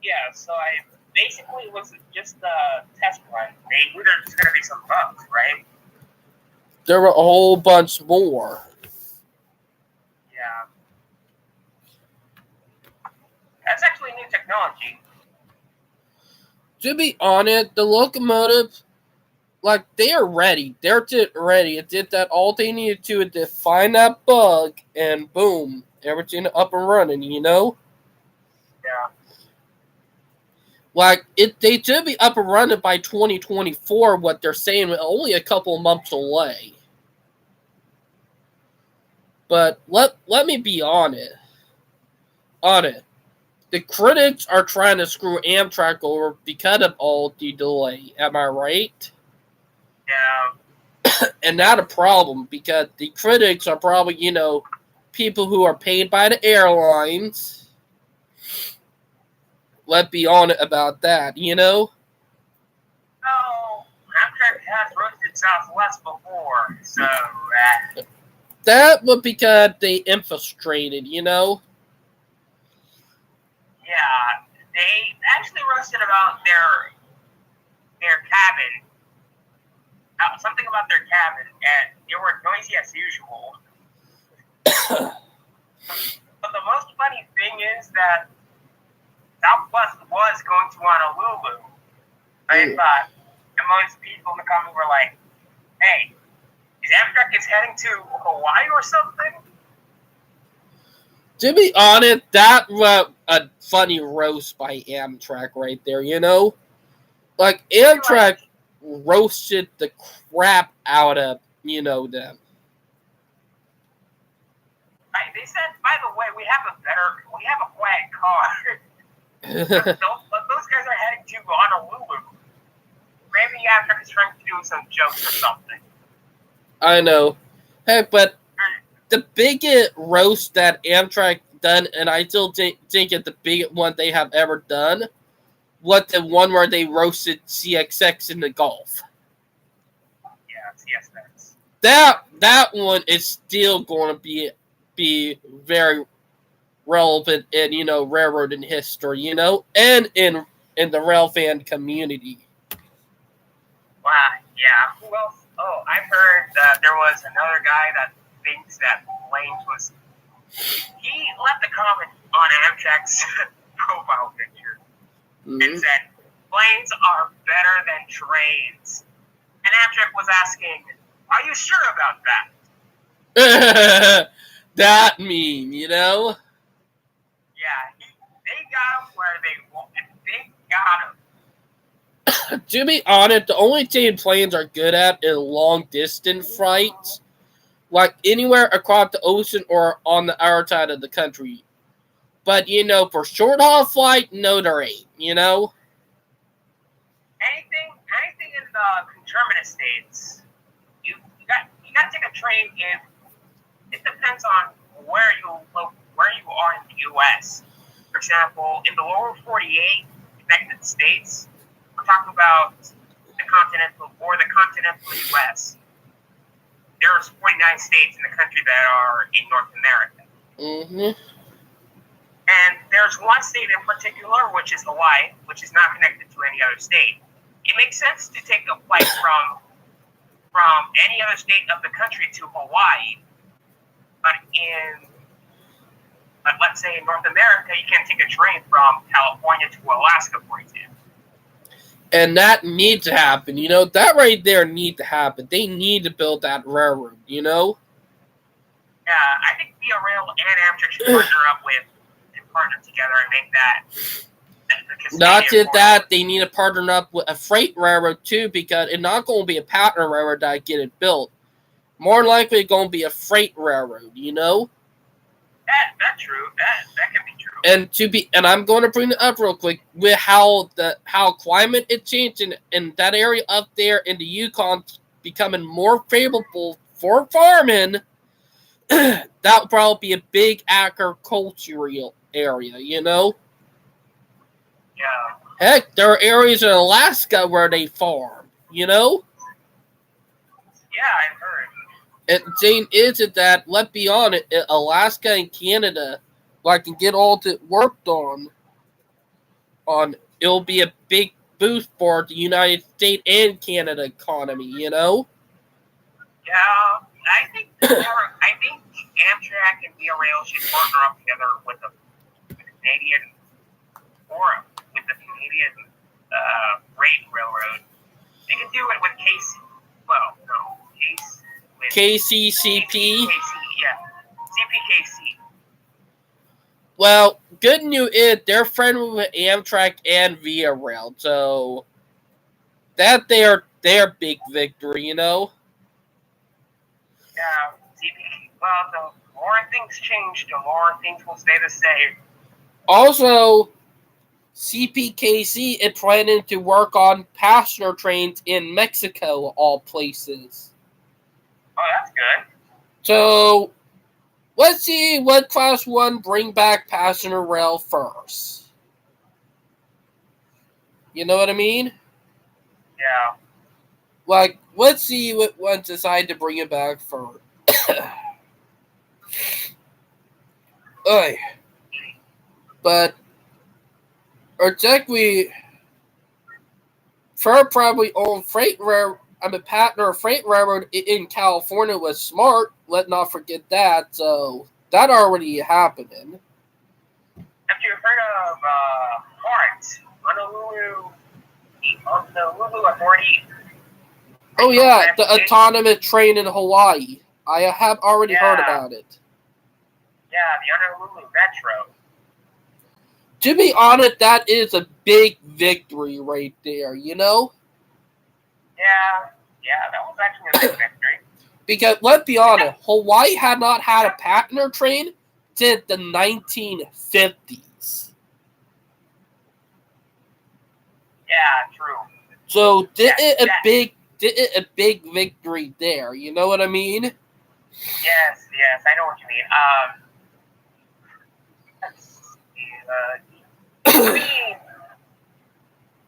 yeah, so I basically it was just a test run. They knew there's gonna be some bugs, right? There were a whole bunch more. Yeah, that's actually new technology. To be honest, the locomotive, like, they are ready. They're just ready. It did that. All they needed to is to find that bug, and boom, everything up and running. Yeah. Like, they should be up and running by 2024. What they're saying, only a couple of months away. But let me be honest. The critics are trying to screw Amtrak over because of all the delay. Am I right? Yeah. And not a problem because the critics are probably, people who are paid by the airlines. Let's be honest about that, Oh, Amtrak has roasted Southwest before, so that was because they infiltrated, Yeah, they actually roasted about their cabin. Something about their cabin, and they were noisy as usual. But the most funny thing is that Southwest was going to Honolulu. I thought, and most people in the comments were like, "Hey, is Amtrak is heading to Hawaii or something?" To be honest, that was a funny roast by Amtrak right there, Like, Amtrak roasted the crap out of, them. They said, by the way, we have a quiet car. but those guys are heading to Honolulu. Maybe Amtrak is trying to do some jokes or something. I know. Hey, but the biggest roast that Amtrak done, and I still think it's the biggest one they have ever done, was the one where they roasted CSX in the Gulf. Yeah, CSX. That one is still going to be very relevant in railroading history, and in the rail fan community. Wow, yeah. Who else? Oh, I've heard that there was another guy that thinks that Planes was. He left a comment on Amtrak's profile picture and said, "Planes are better than trains." And Amtrak was asking, "Are you sure about that? That meme, Yeah, they got him where they got him. To be honest, the only thing planes are good at is long distance flights, like anywhere across the ocean or on the outer side of the country. But for short haul flight, no, there ain't. Anything in the conterminous states, you got to take a train. It depends on where you are in the U.S. For example, in the lower 48 United States, we're talking about the continental U.S. There's 49 states in the country that are in North America. Mm-hmm. And there's one state in particular, which is Hawaii, which is not connected to any other state. It makes sense to take a flight from any other state of the country to Hawaii, but let's say in North America, you can't take a train from California to Alaska, for example. And that needs to happen. That right there needs to happen. They need to build that railroad. Yeah, I think Via Rail and Amtrak should partner together and make that. Not just that, they need to partner up with a freight railroad too, because it's not going to be a partner railroad that get it built. More likely, it's going to be a freight railroad. That's true. That can be true. And I'm going to bring it up real quick with how climate is changing in that area up there in the Yukon becoming more favorable for farming. That would probably be a big agricultural area, Yeah. Heck, there are areas in Alaska where they farm, Yeah, I've heard. And the thing is that, let's be honest, Alaska and Canada, like, can get all the worked on, it'll be a big boost for the United States and Canada economy, you know? Yeah, I think Amtrak and Via Rail should partner up together with the Canadian Forum, with the Canadian Freight Railroad. They can do it with Case. Well, no, Case with KCCP. yeah, CPKC. Well, good news is they're friendly with Amtrak and Via Rail, so that their big victory, you know? Yeah, well, the more things change, the more things will stay the same. Also, CPKC is planning to work on passenger trains in Mexico, all places. Oh, that's good. So, let's see what Class 1 bring back passenger rail first. You know what I mean? Yeah. Like, let's see what one decide to bring it back first. But, exactly, Fur probably owned partner of freight railroad in California was Smart. Let's not forget that. So, that already happening. Have you heard of HART? Honolulu Authority? Oh yeah, the autonomous train in Hawaii. I have already heard about it. Yeah, the Honolulu Metro. To be honest, that is a big victory right there, you know? Yeah, that was actually a big victory. Because, let's be honest, Hawaii had not had a passenger train since the 1950s. Yeah, true. So, did it a big victory there, you know what I mean? Yes, I know what you mean. I mean,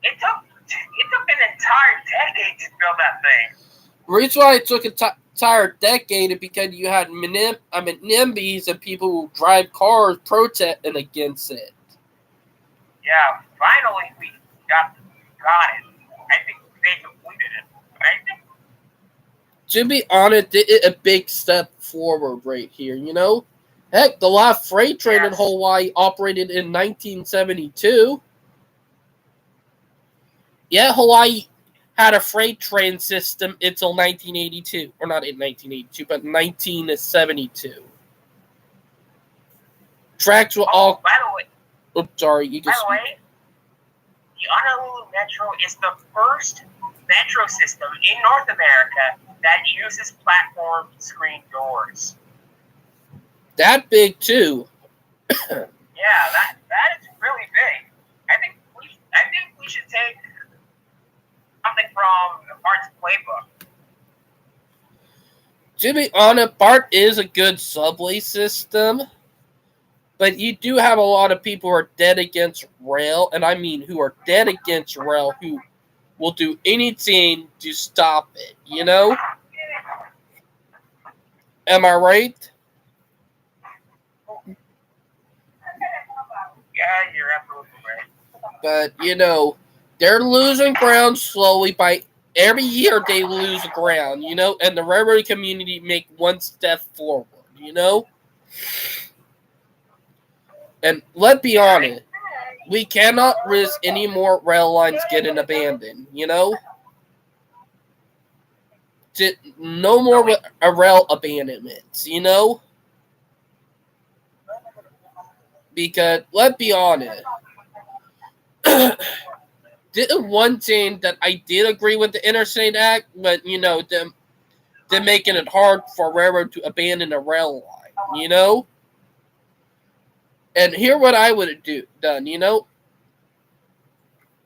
it took an entire decade to build that thing. The reason why it took an entire decade is because you had NIMBYs and people who drive cars protesting against it. Yeah, finally we got it. I think they completed it. I think. To be honest, it's a big step forward right here, you know? Heck, the last freight train in Hawaii operated in 1972. Yeah, Hawaii had a freight train system until 1982. Or not in 1982, but 1972. Tracks were all... By the way... Oh, sorry, you can speak. By the way, the Honolulu Metro is the first metro system in North America that uses platform screen doors. That big, too. Yeah, that is really big. I think we should take something from the BART's playbook. To be honest, BART is a good subway system, but you do have a lot of people who are dead against rail, and I mean who are dead against rail, who will do anything to stop it, you know? Am I right? Yeah, you're absolutely right. But, you know, they're losing ground slowly by every year they lose ground, you know, and the railroad community make one step forward, you know? And let's be honest, we cannot risk any more rail lines getting abandoned, you know? No more rail abandonments, you know? Because, let's be honest, one thing that I did agree with the Interstate Act, but, you know, them making it hard for a railroad to abandon a rail line, you know? And here what I would have done, you know?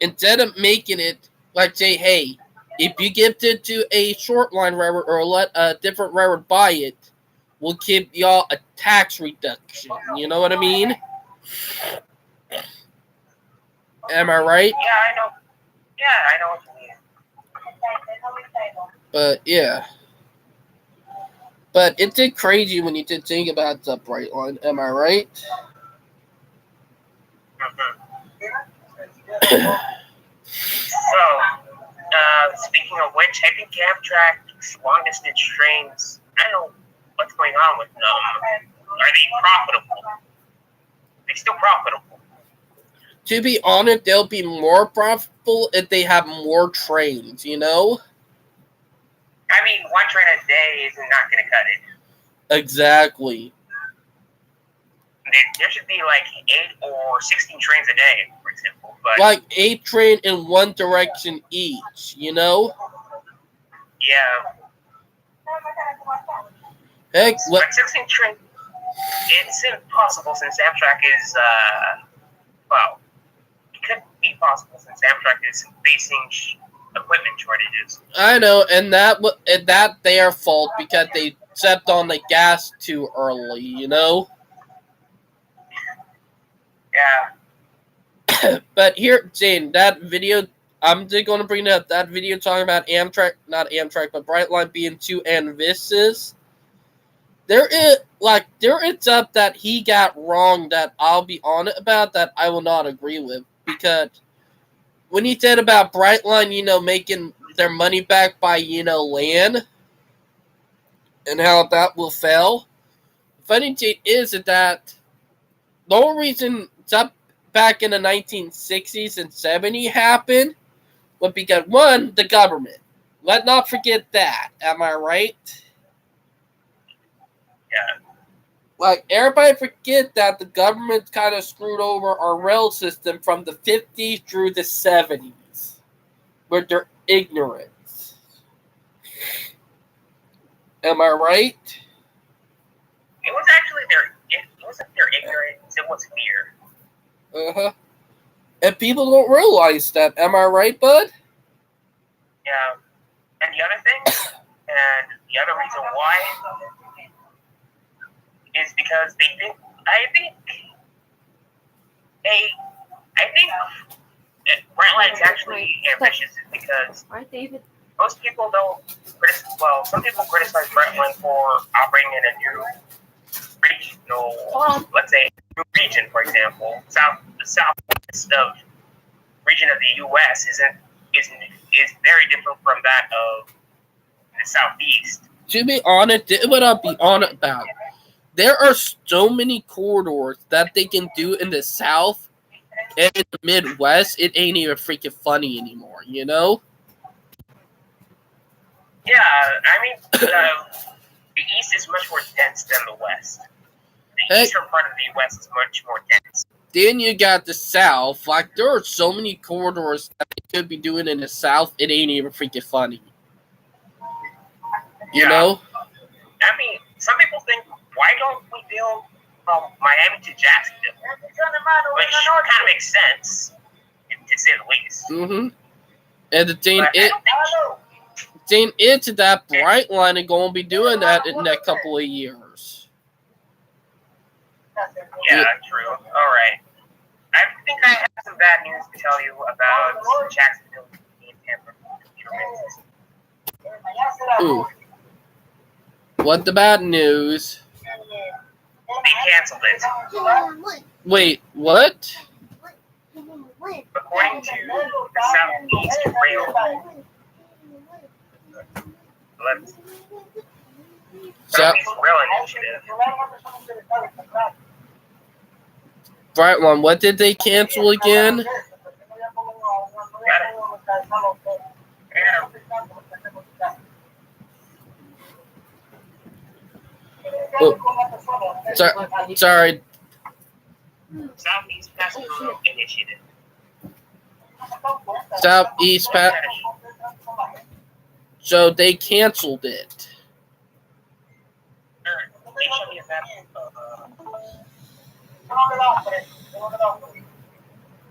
Instead of making it, like, say, hey, if you give it to a short line railroad or let a different railroad buy it, we'll give y'all a tax reduction. You know what I mean? Am I right? Yeah, I know. Yeah, I know what you mean. But, yeah. But it did crazy when you did think about the Brightline. Am I right? So, speaking of which, I think Amtrak's long distance trains, I don't know what's going on with them. Are they profitable? They're still profitable. To be honest, they'll be more profitable if they have more trains, you know? I mean, one train a day is not going to cut it. Exactly. There should be like 8 or 16 trains a day, for example. But Like 8 train in one direction each, you know? yeah, Heck, but 16 trains, it's impossible since Amtrak is, well, it could be possible since Amtrak is facing equipment shortages. I know, and that their fault because they stepped on the gas too early, you know? Yeah. But here, Jane, that video, I'm just going to bring up that video talking about Amtrak, not Amtrak, but Brightline being too ambitious. There is stuff that he got wrong that I'll be honest about that I will not agree with. Because when he said about Brightline, you know, making their money back by, you know, land and how that will fail. Funny thing is that the only reason stuff back in the 1960s and 70s happened was because, one, the government. Let's not forget that. Am I right? Yeah. Like, everybody forget that the government kind of screwed over our rail system from the 50s through the 70s with their ignorance. Am I right? It was actually it wasn't their ignorance, it was fear. Uh-huh. And people don't realize that. Am I right, bud? Yeah. And the other thing, and the other reason why, is because they think, I think Brightline's actually ambitious is because Aren't they even? most people don't some people criticize Brightline for operating in a new regional, let's say, new region, for example. The southwest of region of the U.S. is very different from that of the southeast. To be honest, what I'll be honest about, there are so many corridors that they can do in the South and in the Midwest, it ain't even freaking funny anymore, you know? Yeah, I mean, the East is much more dense than the West. The eastern part of the U.S. is much more dense. Then you got the South. Like, there are so many corridors that they could be doing in the South, it ain't even freaking funny. You know? I mean, some people think, why don't we build from Miami to Jacksonville? Which kind of makes sense, to say the least. Mm-hmm. And the thing is that Brightline is going to be doing that in the next couple of years. Yeah, true. All right. I think I have some bad news to tell you about Jacksonville and Tampa. Ooh. What the bad news? They canceled it. Wait, what? According to the Southeast Rail, Southeast Rail Initiative. Brightline, what did they cancel again? Oh, sorry. Southeast Passenger Rail Initiative. Southeast So they canceled it.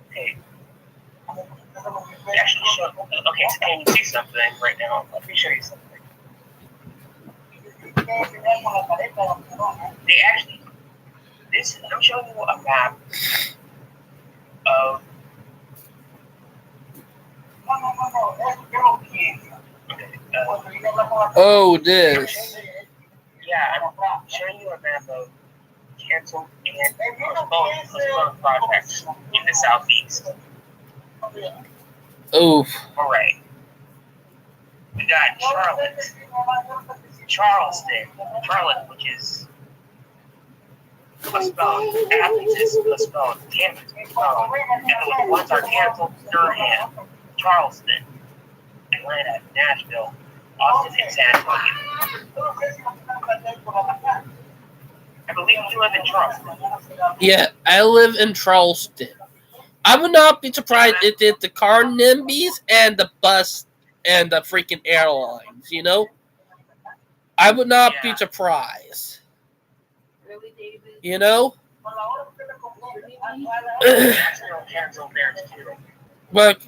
Okay. Actually, okay, so can you see something right now? Let me show you something. They actually, I'm showing you a map of. Oh, this. Yeah, Yeah, I'm showing you a map of canceled and postponed projects in the southeast. Oof. All right. We got Charleston, which is postponed. Athens is postponed. Tampa is postponed. And the ones are canceled: Durham, Charleston, Atlanta, Nashville, Austin, and San Antonio. I believe you live in Charleston. Yeah, I live in Charleston. I would not be surprised if it's the car NIMBYs and the bus and the freaking airlines, you know? I would not be surprised. Really, David? You know? But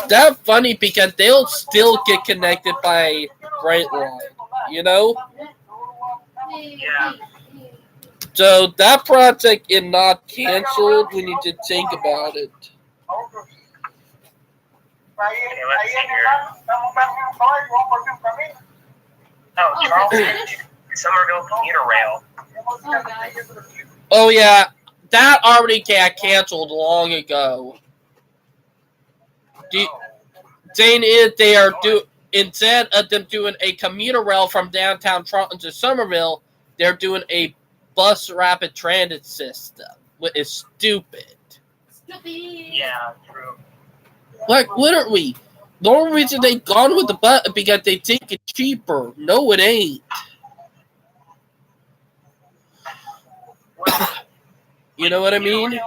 that's funny because they'll still get connected by Brightline, you know? Yeah. So that project is not canceled when you just think about it. Okay, let's see here. Oh, Charleston, Somerville Commuter Rail. Oh yeah, that already got canceled long ago. The thing is, they are instead of them doing a commuter rail from downtown Toronto to Somerville, they're doing a bus rapid transit system, which is stupid. Yeah, true. Like literally, the only reason they gone with the bus is because they think it's cheaper. No, it ain't. You know what I mean? If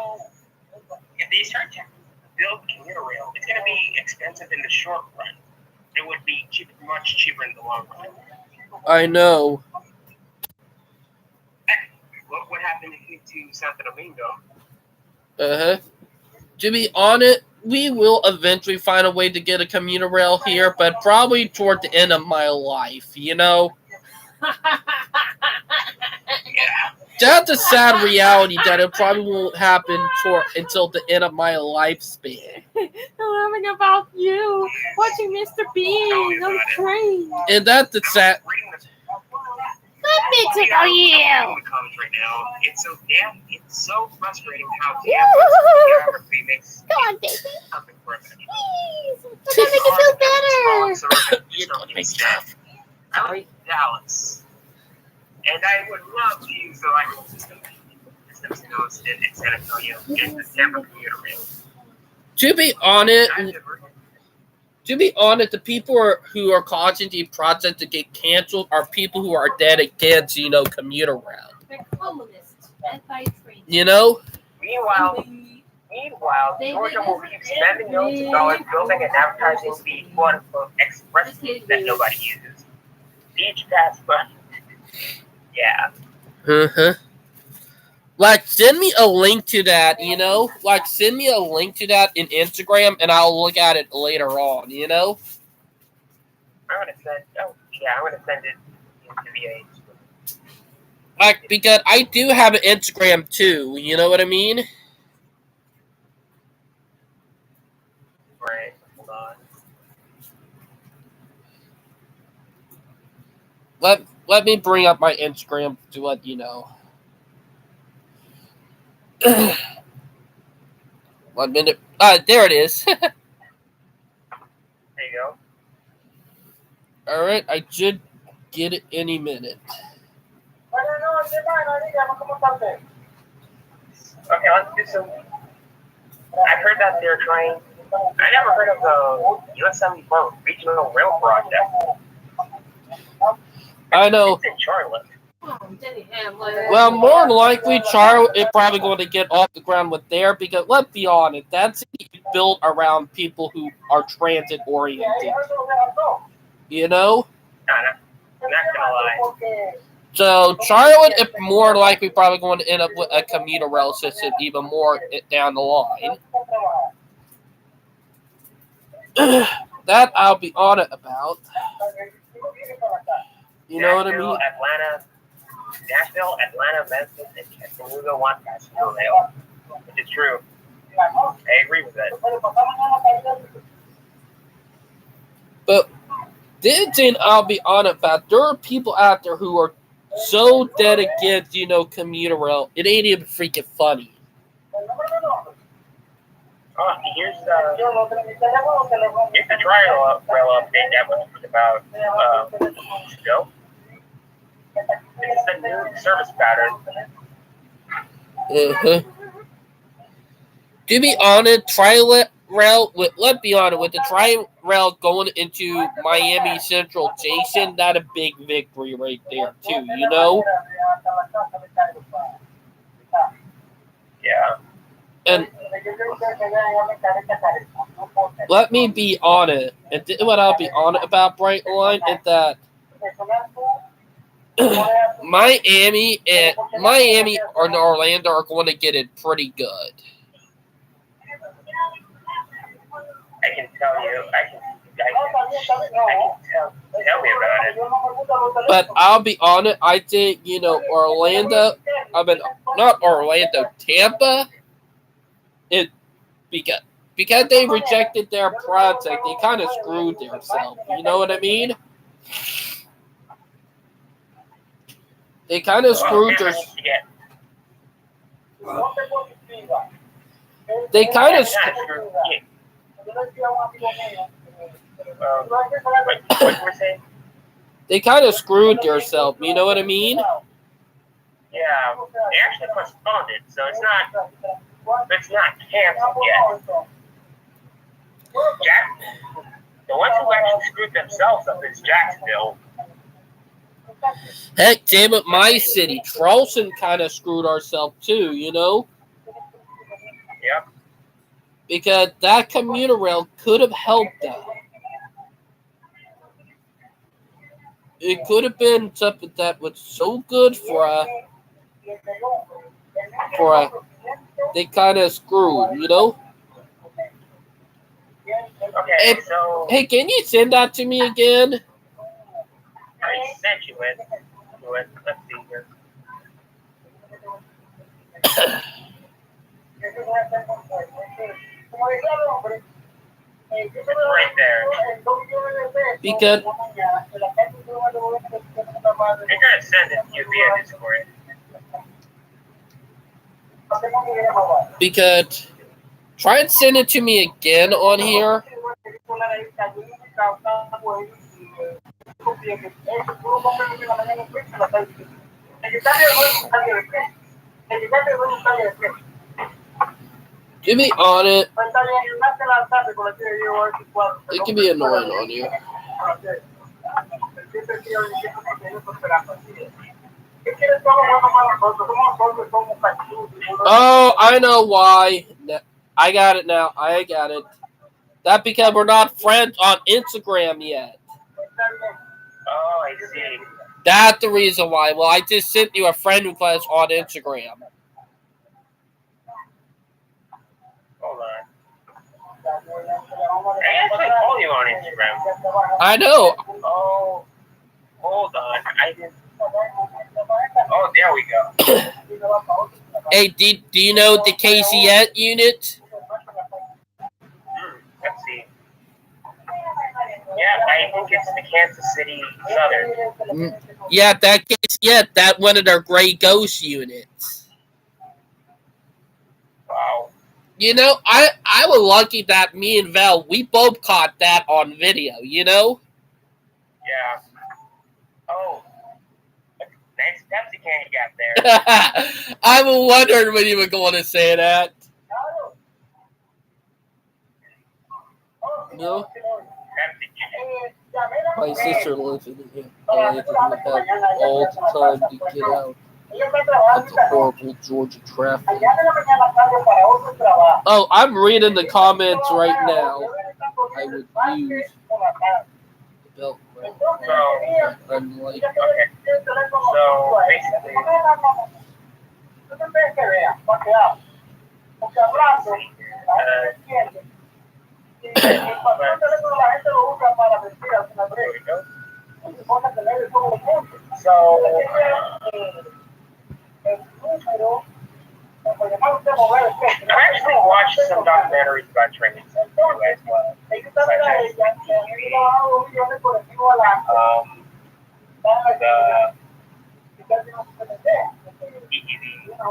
they start to build commuter rail, it's going to be expensive in the short run. It would be much cheaper in the long run. I know. What happened to Santo Domingo? To be honest, we will eventually find a way to get a commuter rail here, but probably toward the end of my life, you know? Yeah. That's a sad reality that it probably won't happen until the end of my lifespan. Learning about you, watching Mr. Bean on the train. And that's the sad... Good bits about you. Right now. It's so frustrating how geography makes something for us. Please, I'm gonna make it feel better. You don't make stuff. I like Dallas. And I would love to use the light system in San Antonio and the Tampa commuter rail. To be honest, the people who are causing the project to get canceled are people who are dead against, commuter rail. They're communists. Anti-train. You know? Meanwhile, Georgia will keep spending millions of dollars building and advertising the quote-unquote express that nobody uses. Beach pass, but yeah. Like, send me a link to that, Like, send me a link to that in Instagram, and I'll look at it later on, I'm gonna send it into VA. Like, because I do have an Instagram, too, you know what I mean? Right, hold on. Let me bring up my Instagram to let you know. 1 minute. There it is. There you go. Alright, I should get it any minute. Okay, let's do some. I heard that they're trying. I never heard of the US 74 regional rail project. I know. It's in Charlotte. Well, more than likely, Charlotte is probably going to get off the ground with there because, let's be honest, that's built around people who are transit-oriented. You know? I'm not gonna lie. So, Charlotte is more likely probably going to end up with a commuter rail system even more down the line. That I'll be honest about. You know what I mean? Nashville, Atlanta, Memphis, and Chattanooga want passenger rail, which is true. I agree with that. But Then I'll be honest about, there are people out there who are so dead against, commuter rail. It ain't even freaking funny. Here's the trial rail update that was about 2 weeks ago. It's the new service pattern. To be honest, Tri-Rail, let's be honest, with the Tri-Rail going into Miami Central Station, that's a big victory right there, too, Yeah. And let me be honest, and what I'll be honest about Brightline is that Miami and Orlando are going to get it pretty good. I can tell you. I can tell me about it. But I'll be honest, I think, Orlando, not Orlando, Tampa, because they rejected their project, they kind of screwed themselves. You know what I mean? They kind of screwed their. They kind of. They kind of screwed themselves. You know what I mean? Yeah, they actually postponed it, so it's not canceled yet. The ones who actually screwed themselves up is Jacksonville. Heck, damn it, my city, Charleston, kind of screwed ourselves too. Yep. Because that commuter rail could have helped them. It could have been something that was so good for they kind of screwed, Okay, so hey, can you send that to me again? I sent you it. Let's see here. It's right there. Because They're gonna send it to you via Discord. Because try and send it to me again on here. To be honest, it can be annoying on you. Oh, I know why. I got it now. I got it. That's because we're not friends on Instagram yet. Oh, I see. That's the reason why. Well, I just sent you a friend request on Instagram. Hold on. I actually follow you on Instagram. I know. Oh, hold on. I didn't. Oh, there we go. Hey, do you know the KCS unit? Let's see. Yeah, I think it's the Kansas City Southern. Yeah, that one of their Gray Ghost units. Wow. I was lucky that me and Val, we both caught that on video, Yeah. Oh. Nice Pepsi can you got there. I was wondering when you were going to say that. No? My sister lives in here. I have all the time to get out. That's a horrible Georgia traffic. Oh, I'm reading the comments right now. I would use the belt right now. I'm like, Okay. So basically, I've actually watched some documentaries about trains as well.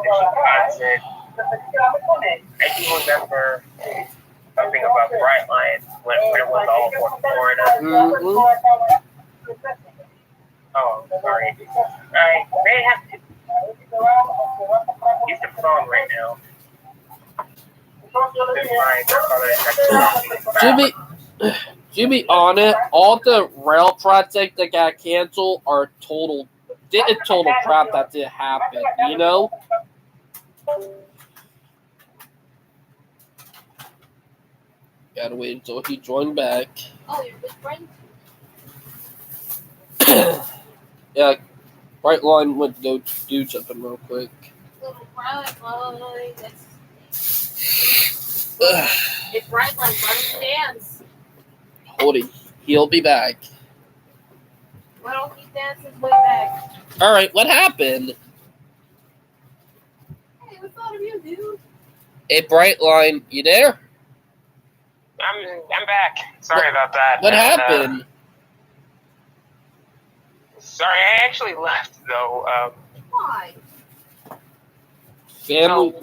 Wisconsin. I do remember something about Bright Line when it was all over Florida. Oh, sorry. I may have to use the phone right now. To be honest, all the rail projects that got canceled are total crap that did happen, you know? Gotta wait until he joined back. Oh, your big friend? Yeah, Bright Line went to go do something real quick. Little Bright Line. If Bright Line runs dance. Hold it. He'll be back. Why don't he dance his way back? Alright, what happened? Hey, we thought of you, dude. Hey, Bright Line, you there? I'm back. Sorry about that. What happened? Sorry, I actually left though. Why? Family.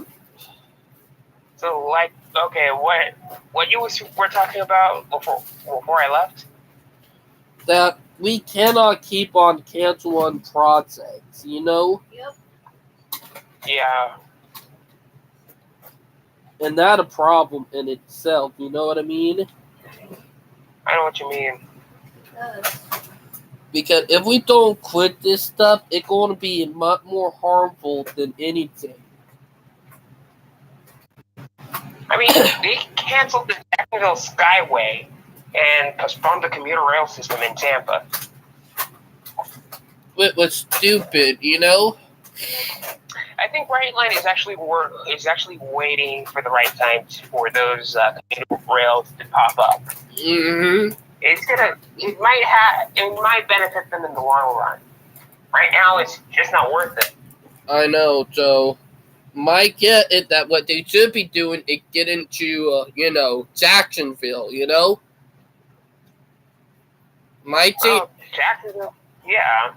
So like, okay, what you were talking about before I left? That we cannot keep on canceling projects, you know? Yep. Yeah. And that a problem in itself, you know what I mean? I know what you mean. Because if we don't quit this stuff, it's going to be much more harmful than anything. I mean, they canceled the Jacksonville Skyway and postponed the commuter rail system in Tampa. It was stupid, you know? I think Bright Line is actually waiting for the right time for those commuter rails to pop up. Mm-hmm. It might benefit them in the long run. Right now, it's just not worth it. I know, so might get it that what they should be doing is get into, Jacksonville, you know? My team. Jacksonville, yeah.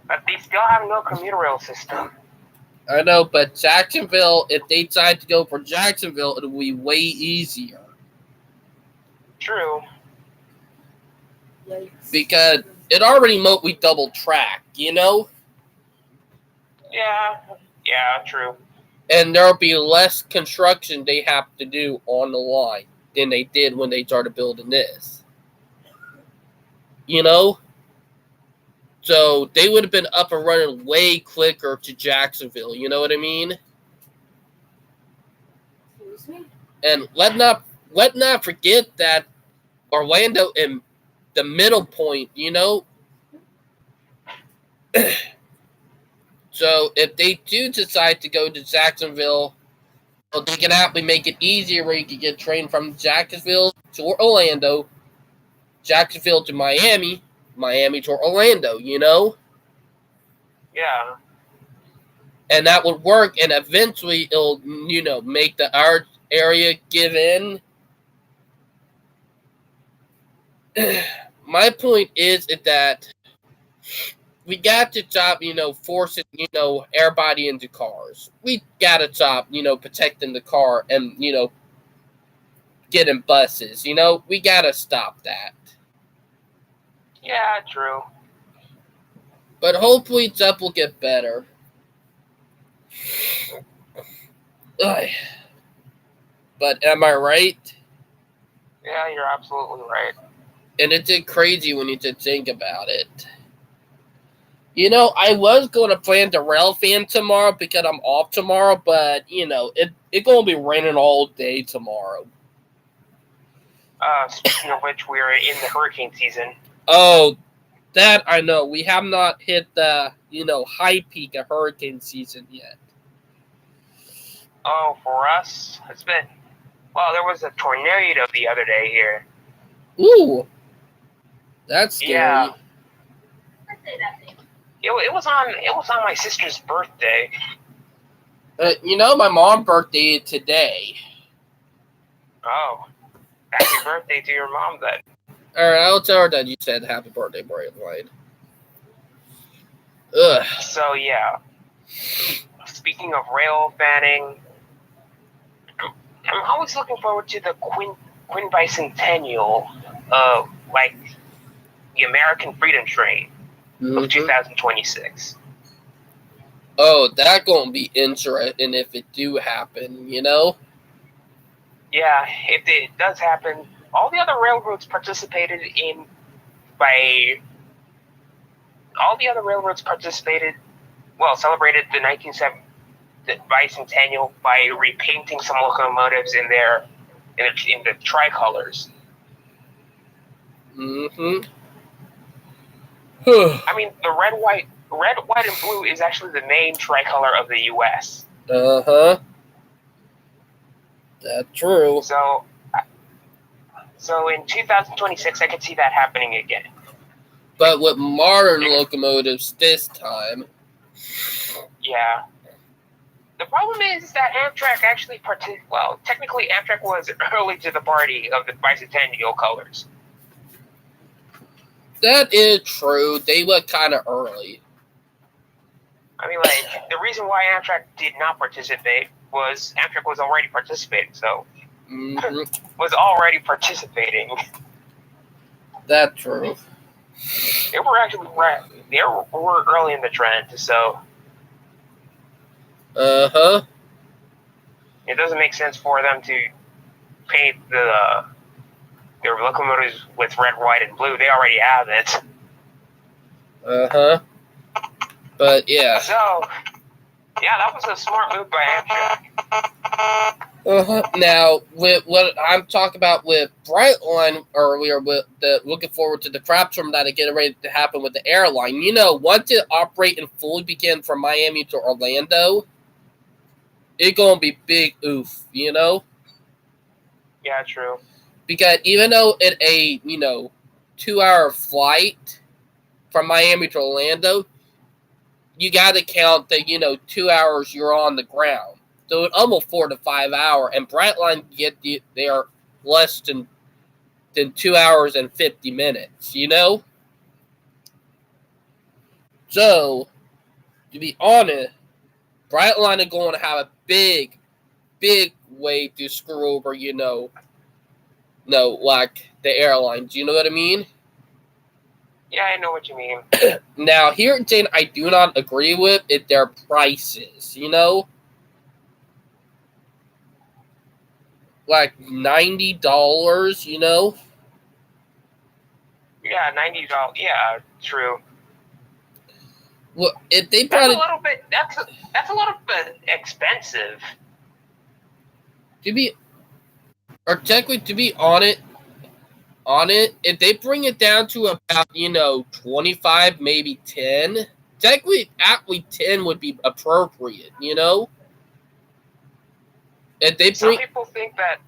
But they still have no commuter rail system. I know, but Jacksonville, if they decide to go for Jacksonville, it'll be way easier. True. Because it already we double track, you know? Yeah, true. And there'll be less construction they have to do on the line than they did when they started building this. You know? So they would have been up and running way quicker to Jacksonville, you know what I mean? Excuse me? And let not forget that Orlando in the middle point, you know? So if they do decide to go to Jacksonville, well, they can actually make it easier where you can get a train from Jacksonville to Orlando, Jacksonville to Miami, Miami to Orlando, you know? Yeah. And that would work, and eventually it'll, make the art area give in. My point is that we got to stop, forcing, everybody into cars. We got to stop, protecting the car and, getting buses. We got to stop that. Yeah, true. But hopefully stuff will get better. Ugh. But am I right? Yeah, you're absolutely right. And it's crazy when you think about it. I was going to plan the rail fan tomorrow because I'm off tomorrow, but, it's going to be raining all day tomorrow. Speaking of which, we're in the hurricane season. Oh, that I know. We have not hit the, high peak of hurricane season yet. Oh, for us, there was a tornado the other day here. Ooh. That's scary. Yeah. It was on my sister's birthday. My mom's birthday today. Oh. birthday to your mom then. Alright, I'll tell her that you said happy birthday, Brightline. Ugh. So yeah. Speaking of rail fanning, I'm always looking forward to the Quinn Bicentennial, like the American Freedom Train of 2026. Oh, that gonna be interesting if it do happen, you know? Yeah, if it does happen, all the other railroads participated celebrated the 1970 bicentennial by repainting some locomotives in the tricolors. I mean, the red, white, and blue is actually the main tricolor of the U.S. Uh-huh. That's true. So in 2026, I could see that happening again. But with modern locomotives this time. Yeah. The problem is that Amtrak actually technically Amtrak was early to the party of the bicentennial colors. That is true. They were kind of early. I mean, like, the reason why Amtrak did not participate was Amtrak was already participating, so... was already participating. That's true. They were early in the trend, so... Uh-huh. It doesn't make sense for them to paint their locomotives with red, white, and blue. They already have it. Uh-huh. But, yeah. So, yeah, that was a smart move by Amtrak. Uh-huh. Now, with what I'm talking about with Brightline earlier, with the looking forward to the crapstorm that is getting ready to happen with the airline, you know, once it operate and fully begin from Miami to Orlando, it's gonna be big oof, you know? Yeah, true. Because even though it's a, 2-hour flight from Miami to Orlando, you gotta count that, 2 hours you're on the ground. So it's almost 4 to 5 hours, and Brightline they are less than 2 hours and 50 minutes, you know? So, to be honest, Brightline is going to have a big way to screw over, like the airlines. You know what I mean? Yeah, I know what you mean. Now, here, Jane, I do not agree with is their prices, you know? Like $90, you know? Yeah, $90. Yeah, true. Well, if they that's a little bit. That's a little bit expensive. To be on it, if they bring it down to about 25, maybe 10, technically 10 would be appropriate, you know. If they some people think that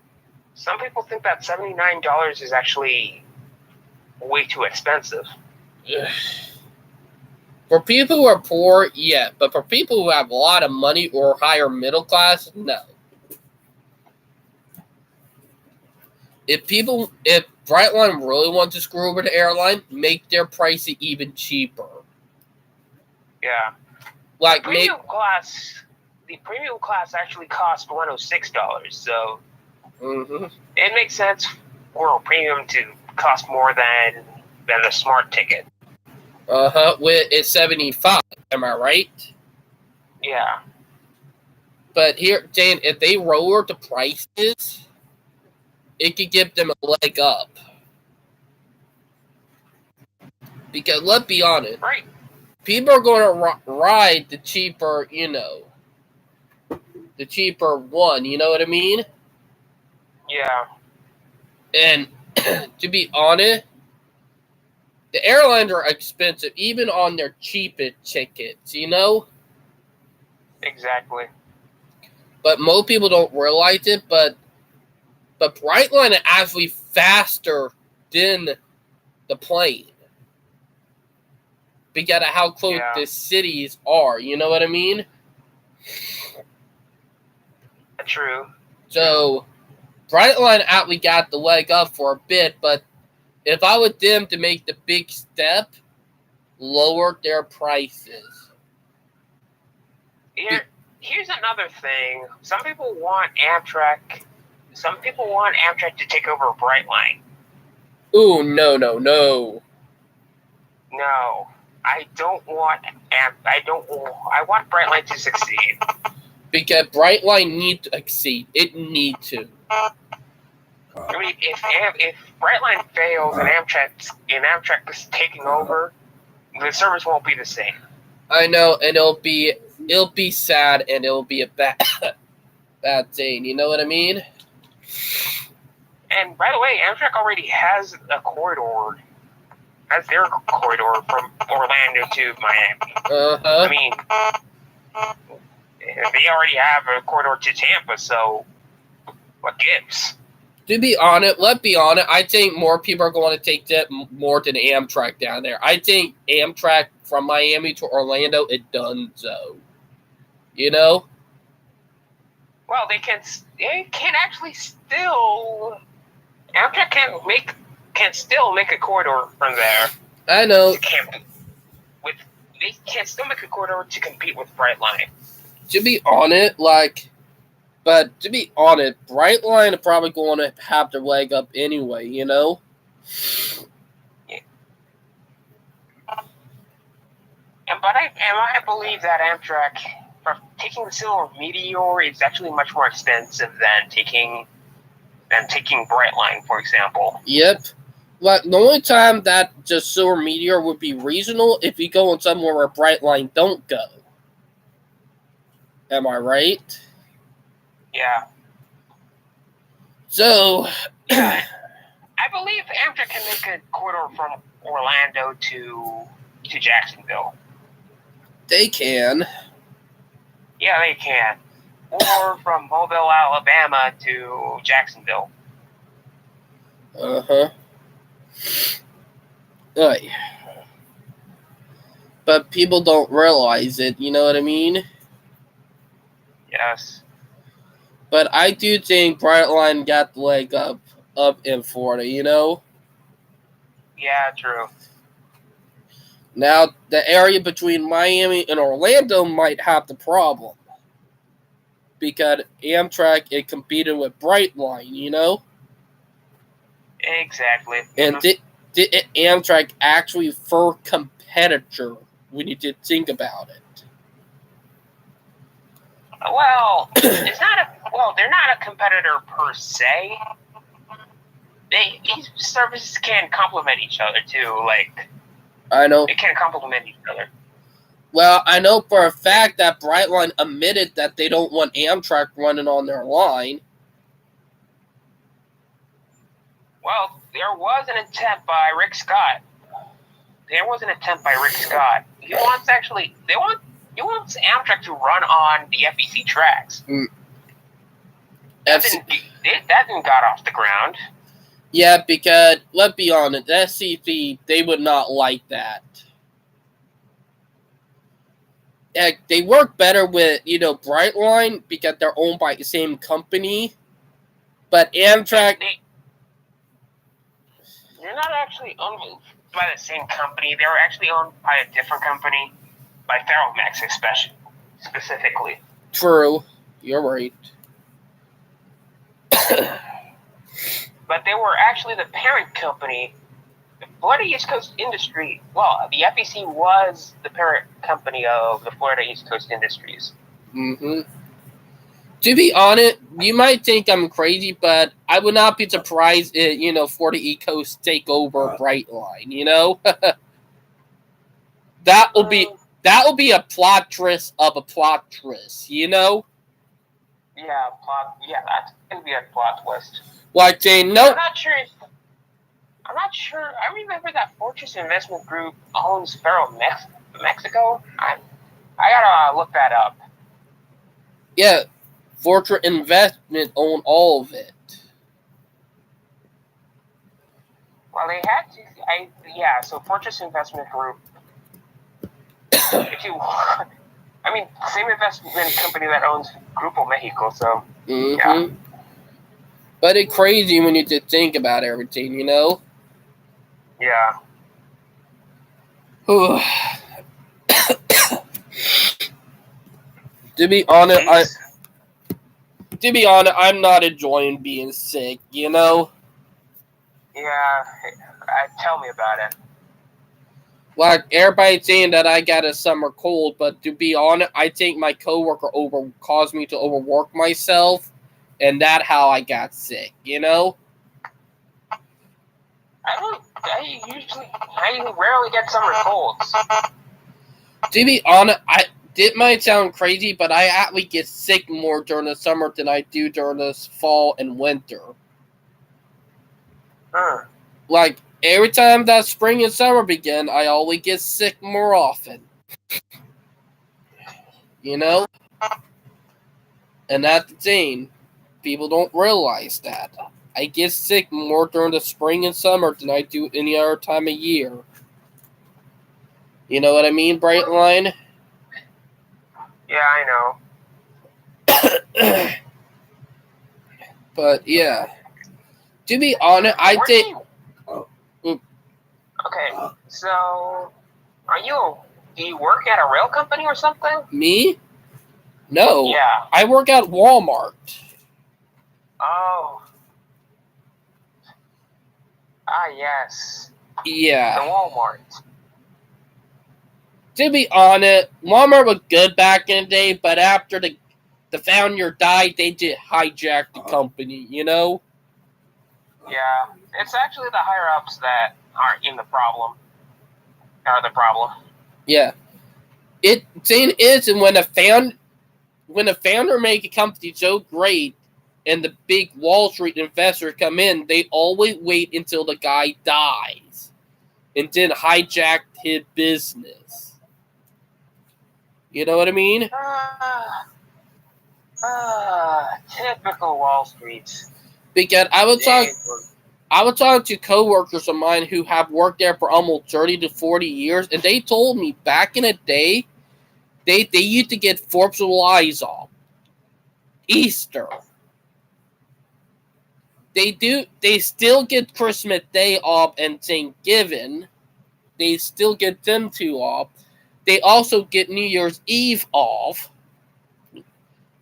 $79 is actually way too expensive. For people who are poor, yeah, but for people who have a lot of money or higher middle class, no. If Brightline really wants to screw over the airline, make their price even cheaper. Yeah. Like the premium class actually costs $106, so it makes sense for a premium to cost more than a smart ticket. It's $75. Am I right? Yeah. But here, Jane, if they lower the prices, it could give them a leg up. Because let's be honest, right? People are going to ride the cheaper, the cheaper one. You know what I mean? Yeah. And to be honest, the airlines are expensive, even on their cheapest tickets, you know? Exactly. But most people don't realize it, but Brightline is actually faster than the plane. Because of how close the cities are, you know what I mean? True. So, Brightline actually got the leg up for a bit, but if I were them to make the big step, lower their prices. Here's another thing. Some people want Amtrak to take over Brightline. Ooh, no. No, I don't want I want Brightline to succeed. Because Brightline needs to succeed. It needs to. I mean, if Brightline fails and Amtrak is taking over, the service won't be the same. I know, and it'll be sad, and it'll be a bad thing. You know what I mean? And by the way, Amtrak already has a corridor. Has their corridor from Orlando to Miami. I mean, they already have a corridor to Tampa, so what gives? To be honest, let's be honest, I think more people are going to take that more than Amtrak down there. I think Amtrak from Miami to Orlando, it done so. You know? Well, they can actually still... Amtrak can still make a corridor from there. I know. They can still make a corridor to compete with Brightline. To be honest, Brightline are probably going to have their leg up anyway, you know? Yeah. But I believe that Amtrak, for taking the Silver Meteor, is actually much more expensive than taking Brightline, for example. Yep. Like, the only time that just Silver Meteor would be reasonable if you go in somewhere where Brightline don't go. Am I right? Yeah. So, I believe Amtrak can make a corridor from Orlando to Jacksonville. they can. Yeah, they can. Or from Mobile, Alabama to Jacksonville. Aye. But people don't realize it, you know what I mean? Yes. But I do think Brightline got the leg up in Florida, you know? Yeah, true. Now, the area between Miami and Orlando might have the problem. Because Amtrak, it competed with Brightline, you know? Exactly. And did Amtrak actually for competitor when you did think about it? Well, they're not a competitor per se. These services can complement each other too. Like, I know. they can complement each other. Well, I know for a fact that Brightline admitted that they don't want Amtrak running on their line. Well, there was an attempt by Rick Scott. He wants Amtrak to run on the FEC tracks. That didn't got off the ground. Yeah, because, let's be honest, SCP, they would not like that. Heck, they work better with, Brightline because they're owned by the same company. But Amtrak... They're not actually owned by the same company. They were actually owned by a different company, by Ferromex specifically. True. You're right. But they were actually the parent company. The Florida East Coast Industry. Well, the FEC was the parent company of the Florida East Coast Industries. Mm-hmm. To be honest, you might think I'm crazy, but I would not be surprised if, Florida East Coast take over Brightline, you know? That will be a plot twist of a plot twist, you know? Yeah, that's going to be a plot twist. Like saying, no. I'm not sure. I remember that Fortress Investment Group owns Mexico. I gotta look that up. Yeah, Fortress Investment own all of it. Well, they had to. So Fortress Investment Group. Same investment company that owns Grupo Mexico. So, Mm-hmm. yeah. But it's crazy when you just think about everything, you know? Yeah. To be honest, Jeez. I'm not enjoying being sick, you know? Yeah. Tell me about it. Like, everybody's saying that I got a summer cold, but to be honest, I think my coworker caused me to overwork myself, and that's how I got sick, you know? I rarely get summer colds. To be honest, it might sound crazy, but I actually get sick more during the summer than I do during the fall and winter. Like, every time that spring and summer begin, I always get sick more often. You know? And that's the thing. People don't realize that. I get sick more during the spring and summer than I do any other time of year. You know what I mean, Brightline? Yeah, I know. But, yeah. To be honest, I think... Okay, so... Do you work at a rail company or something? Me? No. Yeah. I work at Walmart. Oh. Ah, yes. Yeah. The Walmart. To be honest, Walmart was good back in the day, but after the founder died, they just hijacked the company, you know? Yeah. It's actually the higher-ups that are the problem. Yeah. Thing is, and when the founder make a company so great and the big Wall Street investors come in, they always wait until the guy dies and then hijack his business. You know what I mean? Typical Wall Street. Because I was talking to coworkers of mine who have worked there for almost 30 to 40 years, and they told me back in the day, they used to get 4th of July off, Easter. They still get Christmas Day off and Thanksgiving. They still get them two off. They also get New Year's Eve off.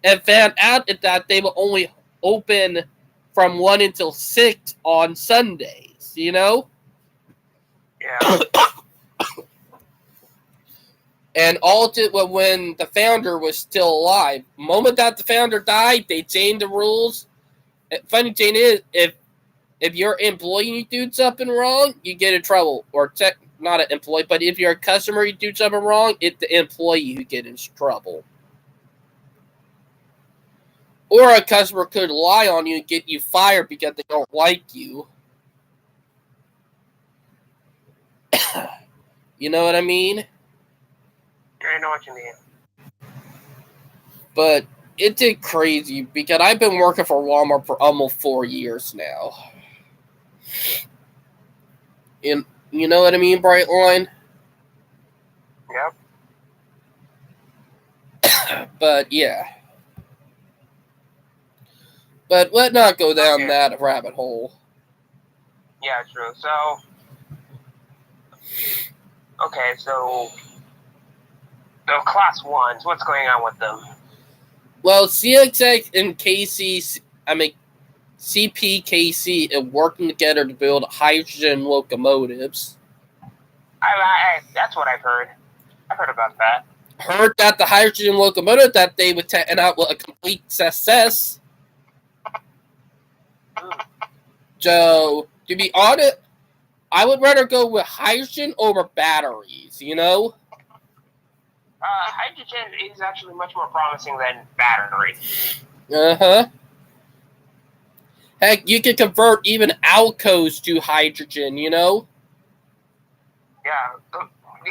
And found out that they will only open from 1 until 6 on Sundays, you know? Yeah. And all when the founder was still alive. The moment that the founder died, they changed the rules. Funny thing is, if your employee do something wrong, you get in trouble. Or not an employee, but if you're a customer, you do something wrong, it's the employee who gets in trouble. Or a customer could lie on you and get you fired because they don't like you. You know what I mean? I know what you mean. But it did crazy because I've been working for Walmart for almost 4 years now. And you know what I mean, Brightline? Yep. But yeah. But let's not go down that rabbit hole. Yeah, true. So, okay, so the class ones, what's going on with them? Well, CXX and CPKC are working together to build hydrogen locomotives. That's what I've heard. I've heard about that. Heard that the hydrogen locomotive that they would test out was a complete success. So, to be honest, I would rather go with hydrogen over batteries, you know? Hydrogen is actually much more promising than battery. Uh-huh. Heck, you can convert even Alcos to hydrogen, you know? Yeah. The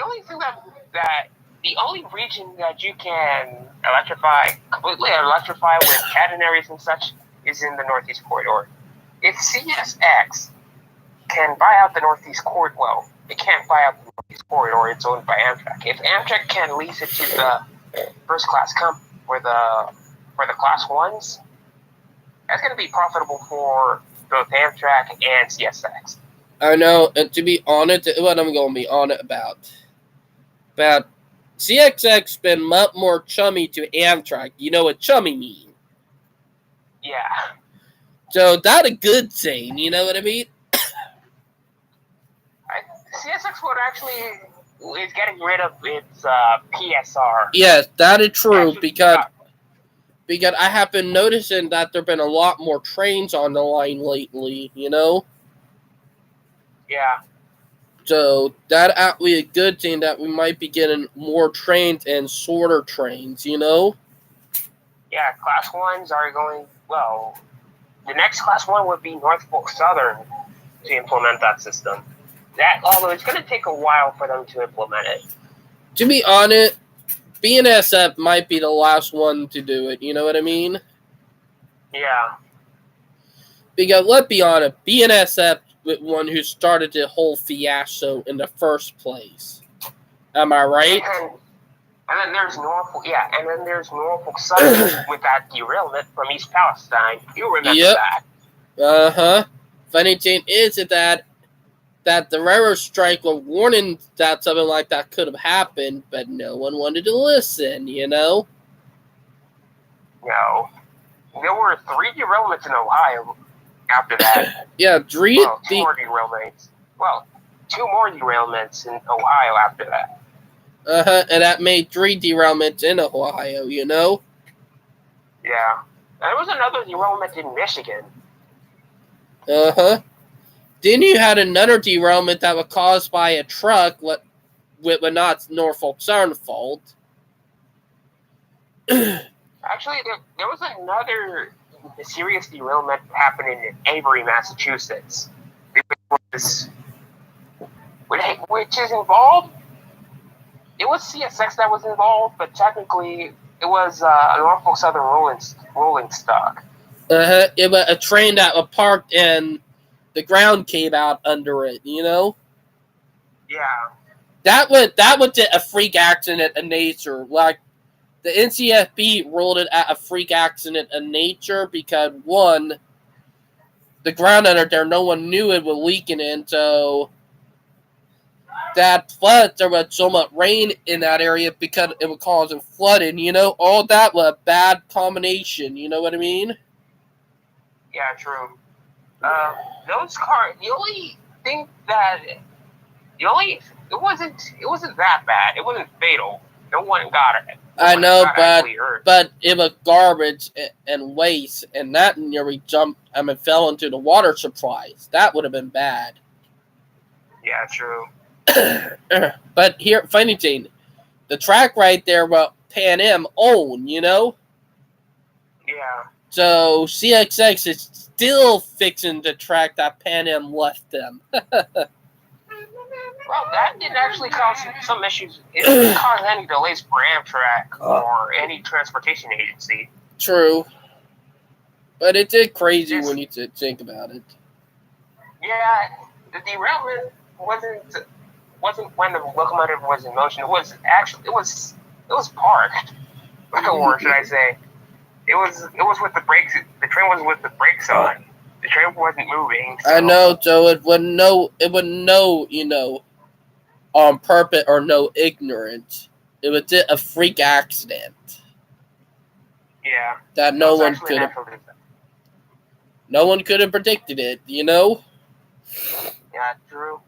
only region that you can completely electrify with catenaries and such is in the Northeast Corridor. If CSX can buy out the Northeast Corridor, well, it can't buy out the Northeast Corridor, it's owned by Amtrak. If Amtrak can lease it to the first class company for the class ones, that's going to be profitable for both Amtrak and CSX. I know, and to be honest, what I'm going to be honest about CSX been much more chummy to Amtrak. You know what chummy mean? Yeah. So that's a good thing. You know what I mean? CSX would actually is getting rid of its PSR. Yes, that is true Actually, because I have been noticing that there've been a lot more trains on the line lately. You know. Yeah. So that actually a good thing that we might be getting more trains and shorter trains, you know? Yeah, Class 1s are going, well, the next Class 1 would be Norfolk Southern to implement that system. Although it's going to take a while for them to implement it. To be honest, BNSF might be the last one to do it, you know what I mean? Yeah. Because let's be honest, BNSF was one who started the whole fiasco in the first place. Am I right? And then there's Norfolk Southern with that derailment from East Palestine. You remember that? Uh-huh. Funny thing is that the railroad strike was warning that something like that could have happened, but no one wanted to listen, you know? No. There were 3 derailments in Ohio after that. Yeah, 2 more derailments. Well, 2 more derailments in Ohio after that. Uh-huh, and that made 3 derailments in Ohio, you know? Yeah. And there was another derailment in Michigan. Uh-huh. Then you had another derailment that was caused by a truck, with not Norfolk Southern fault. Actually, there was another serious derailment happening in Avery, Massachusetts, which is involved. It was CSX that was involved, but technically it was a Norfolk Southern rolling stock. Uh-huh. It was a train that was parked and the ground came out under it, you know? Yeah. That was a freak accident of nature. Like, the NCFB ruled it as a freak accident of nature because, one, the ground under there, no one knew it was leaking in, so that plus there was so much rain in that area because it was causing flooding, you know? All that was a bad combination, you know what I mean? Yeah, true. Those cars, the only thing that, it wasn't that bad. It wasn't fatal. No one got it. I know, but it was garbage and waste, and that nearly fell into the water supplies. That would have been bad. Yeah, true. But here, funny thing, the track right there, what Pan Am owned, you know? Yeah. So CSX is still fixing the track that Pan Am left them. Well, that didn't actually cause some issues. It didn't cause any delays for Amtrak or any transportation agency. True. But it did crazy when you think about it. Yeah, the derailment wasn't when the locomotive was in motion. It was parked. Or should I say, it was with the brakes. The train was with the brakes on. The train wasn't moving. So. I know, Joe. It would no, you know, on purpose or no ignorance. It was a freak accident. Yeah. That no one could have predicted it, you know? Yeah, true.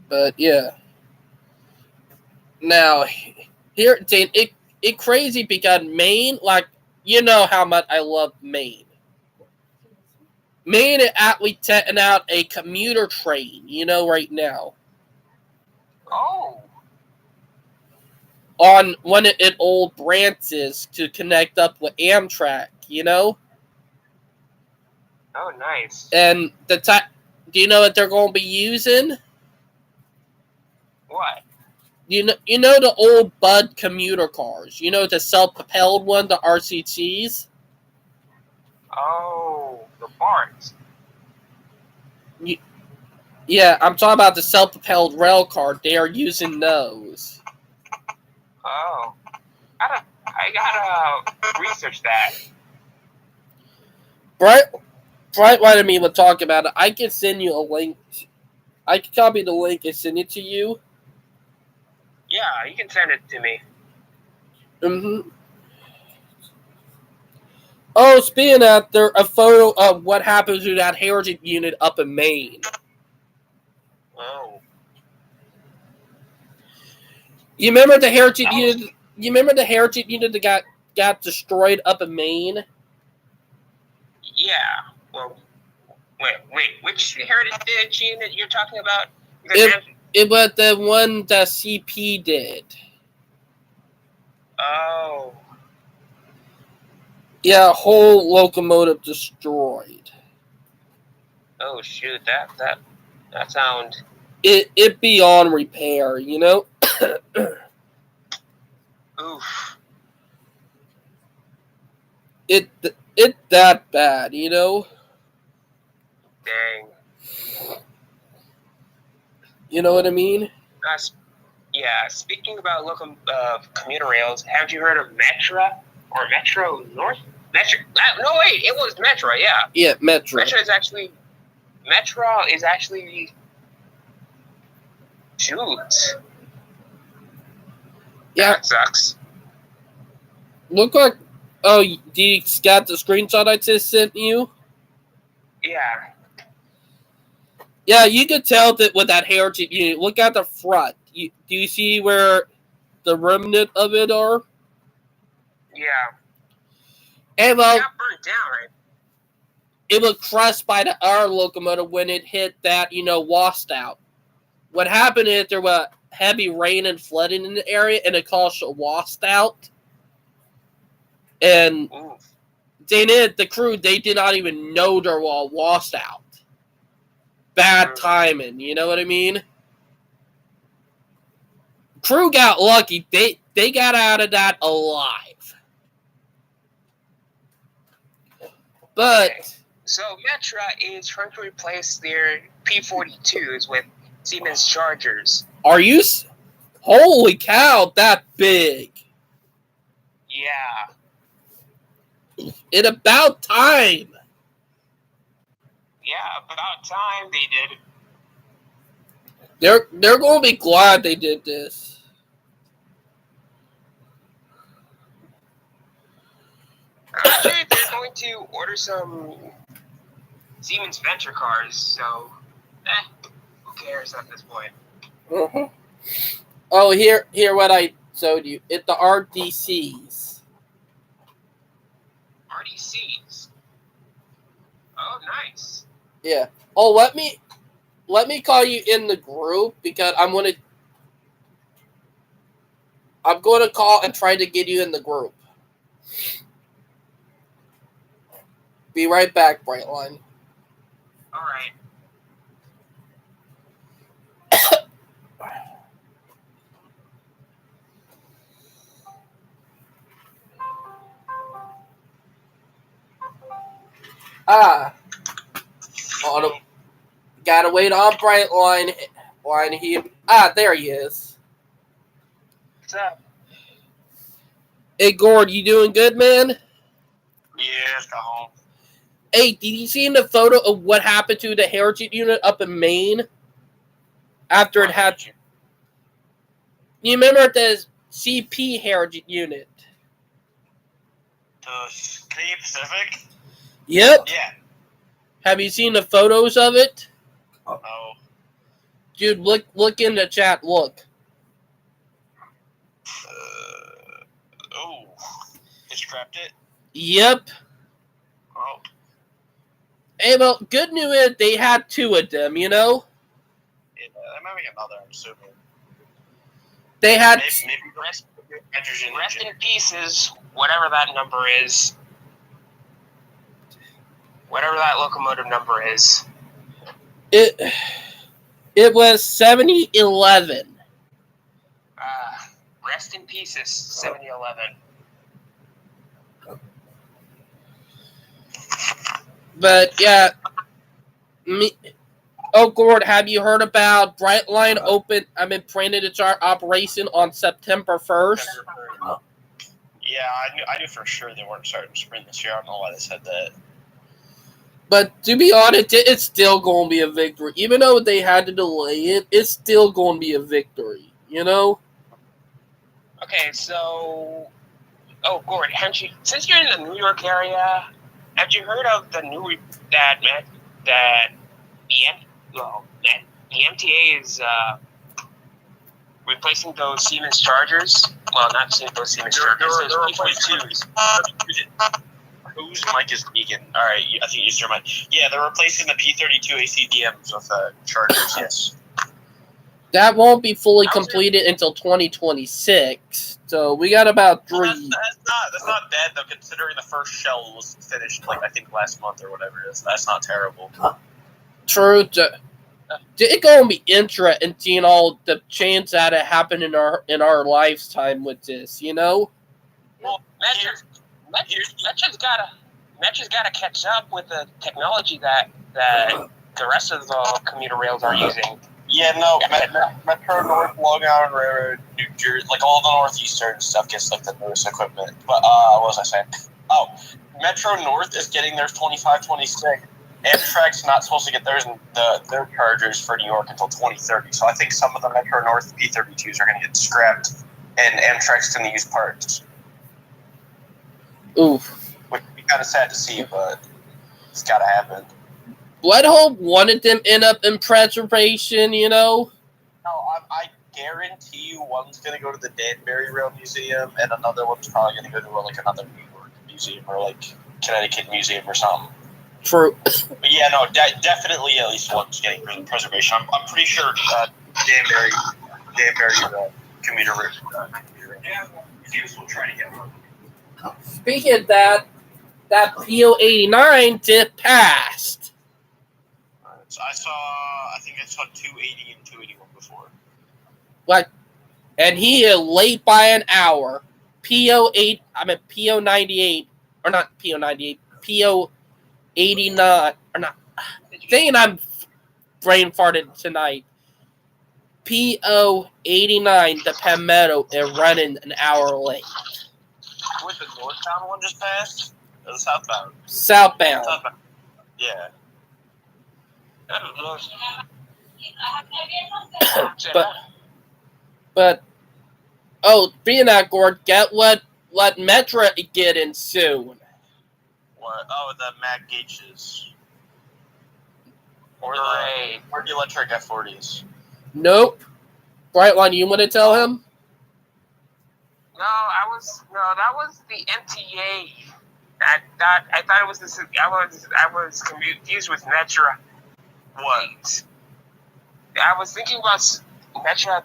But yeah. Now, here, Jane, it crazy because Maine, like, you know how much I love Maine. Maine is actually setting out a commuter train, you know, right now. Oh. On one of its old branches to connect up with Amtrak, you know? Oh, nice. And do you know what they're going to be using? What? You know the old Bud commuter cars. You know the self-propelled one, the RCTs? Oh, the BARTs. Yeah, I'm talking about the self-propelled rail car. They are using those. Oh. I gotta research that. Bright wanted me to talk about it. I can send you a link. I can copy the link and send it to you. Yeah, you can send it to me. Mm-hmm. Oh, speaking of that, there a photo of what happened to that heritage unit up in Maine. Oh. You remember the heritage unit? You remember the heritage unit that got destroyed up in Maine? Yeah. Well, wait. Which heritage unit you're talking about? It was the one that CP did. Oh. Yeah, whole locomotive destroyed. Oh shoot! That sound. It beyond repair, you know. Oof. It that bad, you know. Dang. You know what I mean? Yeah. Speaking about commuter rails, haven't you heard of Metra or Metro North? Metro. No, wait. It was Metra. Yeah. Yeah, Metro. Metra is actually. Shoot. Yeah. That sucks. Look like. Oh, do you got the screenshot I just sent you? Yeah. Yeah, you could tell that with that heritage unit. Look at the front. Do you see where the remnant of it are? Yeah. And well, It got burnt down, right? It was crushed by the other locomotive when it hit that, washed out. What happened is there was heavy rain and flooding in the area, and it caused a washed out. And the crew, they did not even know they were all washed out. Bad timing, you know what I mean? Crew got lucky. They got out of that alive. But... Okay. So Metra is trying to replace their P-42s with Siemens Chargers. Are you... Holy cow, that big. Yeah. It about time. Yeah, about time they did. They're going to be glad they did this. Actually, they're going to order some Siemens Venture cars, so who cares at this point? Uh-huh. Oh, here what I showed you. It's the RDCs. RDCs. Oh, nice. Yeah. Oh, let me call you in the group because I'm going to call and try to get you in the group. Be right back, Brightline. All right. Gotta wait on Brightline. There he is. What's up? Hey, Gord, you doing good, man? Yeah, got home. Hey, did you see the photo of what happened to the heritage unit up in Maine? After it had... You remember the CP heritage unit? The Canadian Pacific? Yep. Yeah. Have you seen the photos of it? Oh. Dude, look in the chat, look. They scrapped it? Yep. Oh. Hey, well, good news is they had two of them, you know? Yeah, there might be another, I'm assuming. They had... Maybe rest in pieces, whatever that number is. Whatever that locomotive number is. It was 7011. Rest in pieces, 7011. But, yeah. Oh, Gord, have you heard about Brightline planning to start operation on September 1st? Yeah, I knew for sure they weren't starting sprint this year. I don't know why they said that. But to be honest, it's still going to be a victory. Even though they had to delay it, it's still going to be a victory. You know? Okay, so Gord, since you're in the New York area, have you heard of the new that the MTA is replacing those Siemens Chargers? Well, not those Siemens Chargers. They're replacing whose mic is Negan? All right, I think you your mic. Yeah, they're replacing the P32 ACDMs with Chargers. Yes. That won't be fully completed until 2026. So we got about 3. That's not bad though, considering the first shell was finished I think last month or whatever it is. That's not terrible. True. It's gonna be interesting seeing all the chance that it happened in our lifetime with this. You know. Well, Metra's gotta catch up with the technology that the rest of the commuter rails are using. Yeah, no, Metro North, Long Island Railroad, New Jersey, all the northeastern stuff gets the newest equipment. But what was I saying? Oh, Metro North is getting theirs 25, 26. Amtrak's not supposed to get theirs their chargers for New York until 2030. So I think some of the Metro North P32s are going to get scrapped, and Amtrak's going to use parts. Oof. Which would be kind of sad to see, but it's got to happen. Let hope one of them end up in preservation, you know? No, I guarantee you one's going to go to the Danbury Rail Museum, and another one's probably going to go to another New York museum or Connecticut Museum or something. True. But yeah, no, definitely at least one's getting preservation. I'm pretty sure Danbury commuter museums will try to get one. Speaking of that PO89 did pass. I think I saw 280 and 281 before. What? And he is late by an hour. PO98, or not PO98, PO89, or not. Dang, I'm brain farted tonight. PO89, the Palmetto, is running an hour late. With the northbound one just passed? Or the southbound? Southbound. Yeah. But being that, Gord, let Metro get in soon. What? Oh, the Mac Gauges. Or the electric F40s. Nope. Brightline, you want to tell him? No, that was the MTA. I thought it was this. I was confused with Metro. What? I was thinking about Metro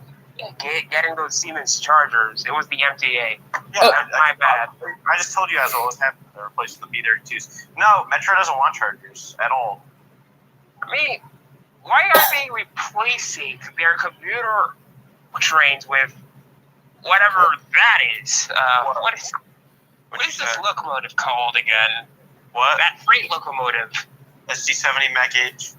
getting those Siemens Chargers. It was the MTA. Yeah, my bad. I just told you guys what was happening. They're replacing the B32s. No, Metro doesn't want Chargers at all. I mean, why are they replacing their commuter trains with whatever that is? What is this locomotive called again? What? That freight locomotive. SD70 Mac Gauge?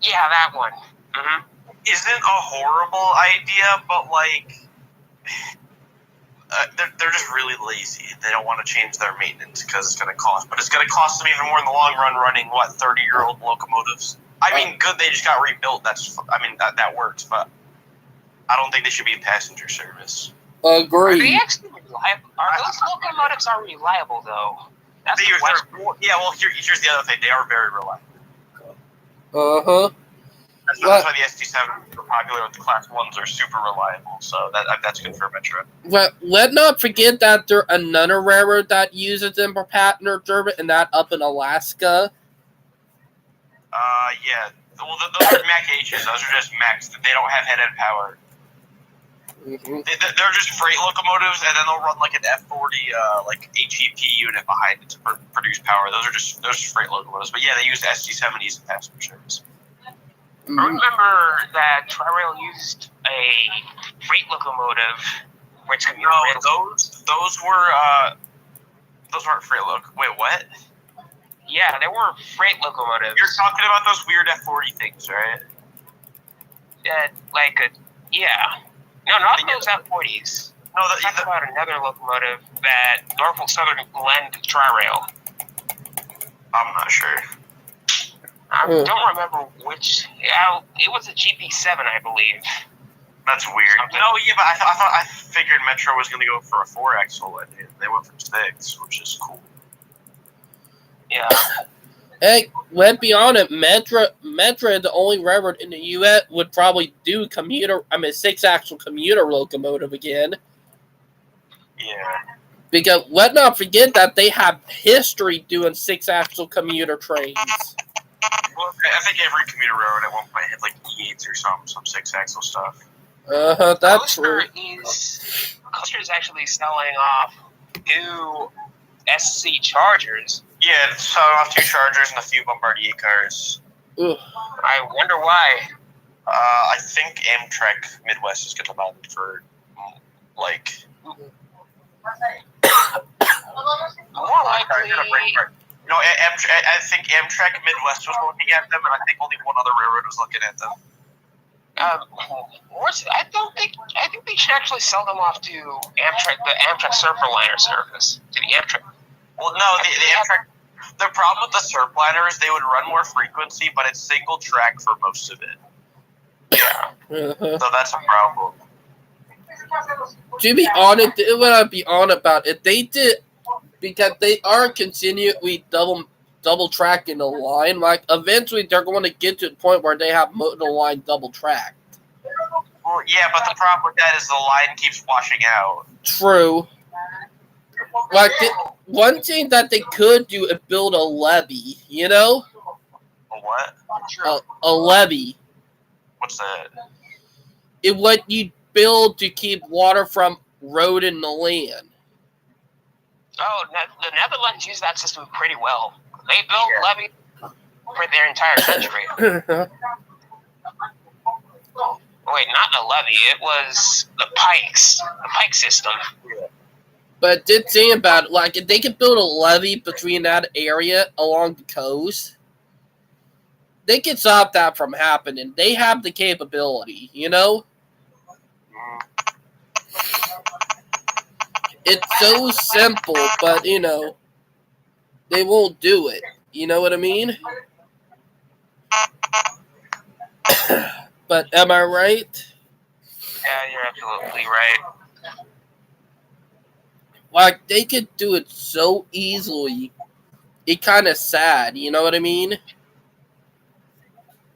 Yeah, that one. Mm-hmm. Isn't a horrible idea, but they're just really lazy. They don't want to change their maintenance because it's going to cost. But it's going to cost them even more in the long run running, 30-year-old locomotives. I mean, good, they just got rebuilt. That works, but I don't think they should be in passenger service. Agreed. Are they actually reliable? Those locomotives are reliable, though? Well, here's the other thing. They are very reliable. Uh-huh. That's why the SD7 are popular with the Class 1s are super reliable, so that's good for Metro. Well, let not forget that there's another railroad that uses them for passenger service, and that up in Alaska. Yeah. Well, those are Mac H's. Those are just Macs. They don't have head-end power. Mm-hmm. They're just freight locomotives, and then they'll run an F40 HEP unit behind it to produce power. Those are just freight locomotives. But yeah, they use SD70s in passenger service. Mm-hmm. I remember that Tri-Rail used a freight locomotive, which those weren't freight locomotives. Wait, what? Yeah, they were freight locomotives. You're talking about those weird F40 things, right? No, not those F40s. No, I'm talking about another locomotive that Norfolk Southern lent Tri-Rail. I'm not sure. I don't remember which. Yeah, it was a GP7, I believe. That's weird. No, yeah, but I figured Metro was going to go for a 4-axle, and they went for 6, which is cool. Yeah. Hey, let's be honest, Metra is the only railroad in the U.S. would probably do 6-axle commuter locomotive again. Yeah. Because let's not forget that they have history doing 6-axle commuter trains. Well, I think every commuter railroad at one point had like E8s or some 6-axle stuff. That's true. Coaster is actually selling off new SC Chargers. Yeah, it's selling off 2 Chargers and a few Bombardier cars. Ugh. I wonder why. I think Amtrak Midwest is going to buy them for like. More likely. No, I think Amtrak Midwest was looking at them, and I think only one other railroad was looking at them. I think they should actually sell them off to Amtrak, the Amtrak Surfliner service. To the Amtrak. Well, no, the Amtrak. The problem with the Surfliner is they would run more frequency, but it's single track for most of it. Yeah. So that's a problem. To be honest, what I'd be on about if they did, because they are continually double tracking the line. Like eventually, they're going to get to the point where they have the line double tracked. Well, yeah, but the problem with that is the line keeps washing out. True. Like one thing that they could do is build a levee. You know, A what? a levee. What's that? It what you build to keep water from eroding the land. Oh, the Netherlands use that system pretty well. They built levees for their entire country. Wait, not the levee. It was the pikes. The pike system. But did think about it, like if they could build a levee between that area along the coast, they could stop that from happening. They have the capability, you know? It's so simple, but, you know, they won't do it. You know what I mean? But am I right? Yeah, you're absolutely right. Like, they could do it so easily. It's kind of sad, you know what I mean?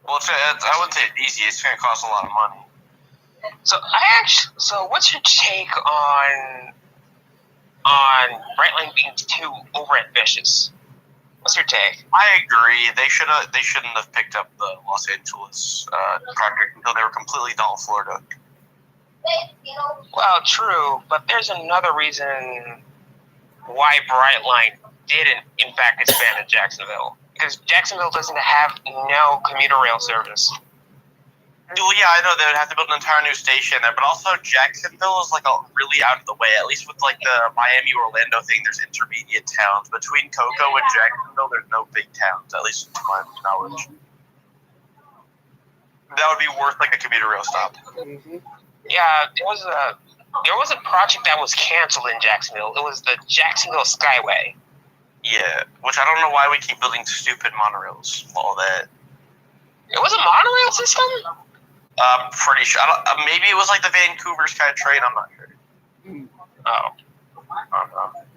Well, I wouldn't say it's easy. It's going to cost a lot of money. So what's your take on Brightline being too overambitious? What's your take? I agree. They shouldn't have picked up the Los Angeles project until they were completely done with Florida. Well, true, but there's another reason why Brightline didn't, in fact, expand to Jacksonville. Because Jacksonville doesn't have no commuter rail service. Well, yeah, I know they would have to build an entire new station there, but also Jacksonville is like really out of the way. At least with like the Miami Orlando thing, there's intermediate towns between Cocoa and Jacksonville. There's no big towns, at least to my knowledge. That would be worth like a commuter rail stop. Mm-hmm. Yeah, there was a project that was canceled in Jacksonville. It was the Jacksonville Skyway. Yeah, which I don't know why we keep building stupid monorails. All that. It was a monorail system? Pretty sure. Maybe it was like the Vancouver SkyTrain. I'm not sure. Oh.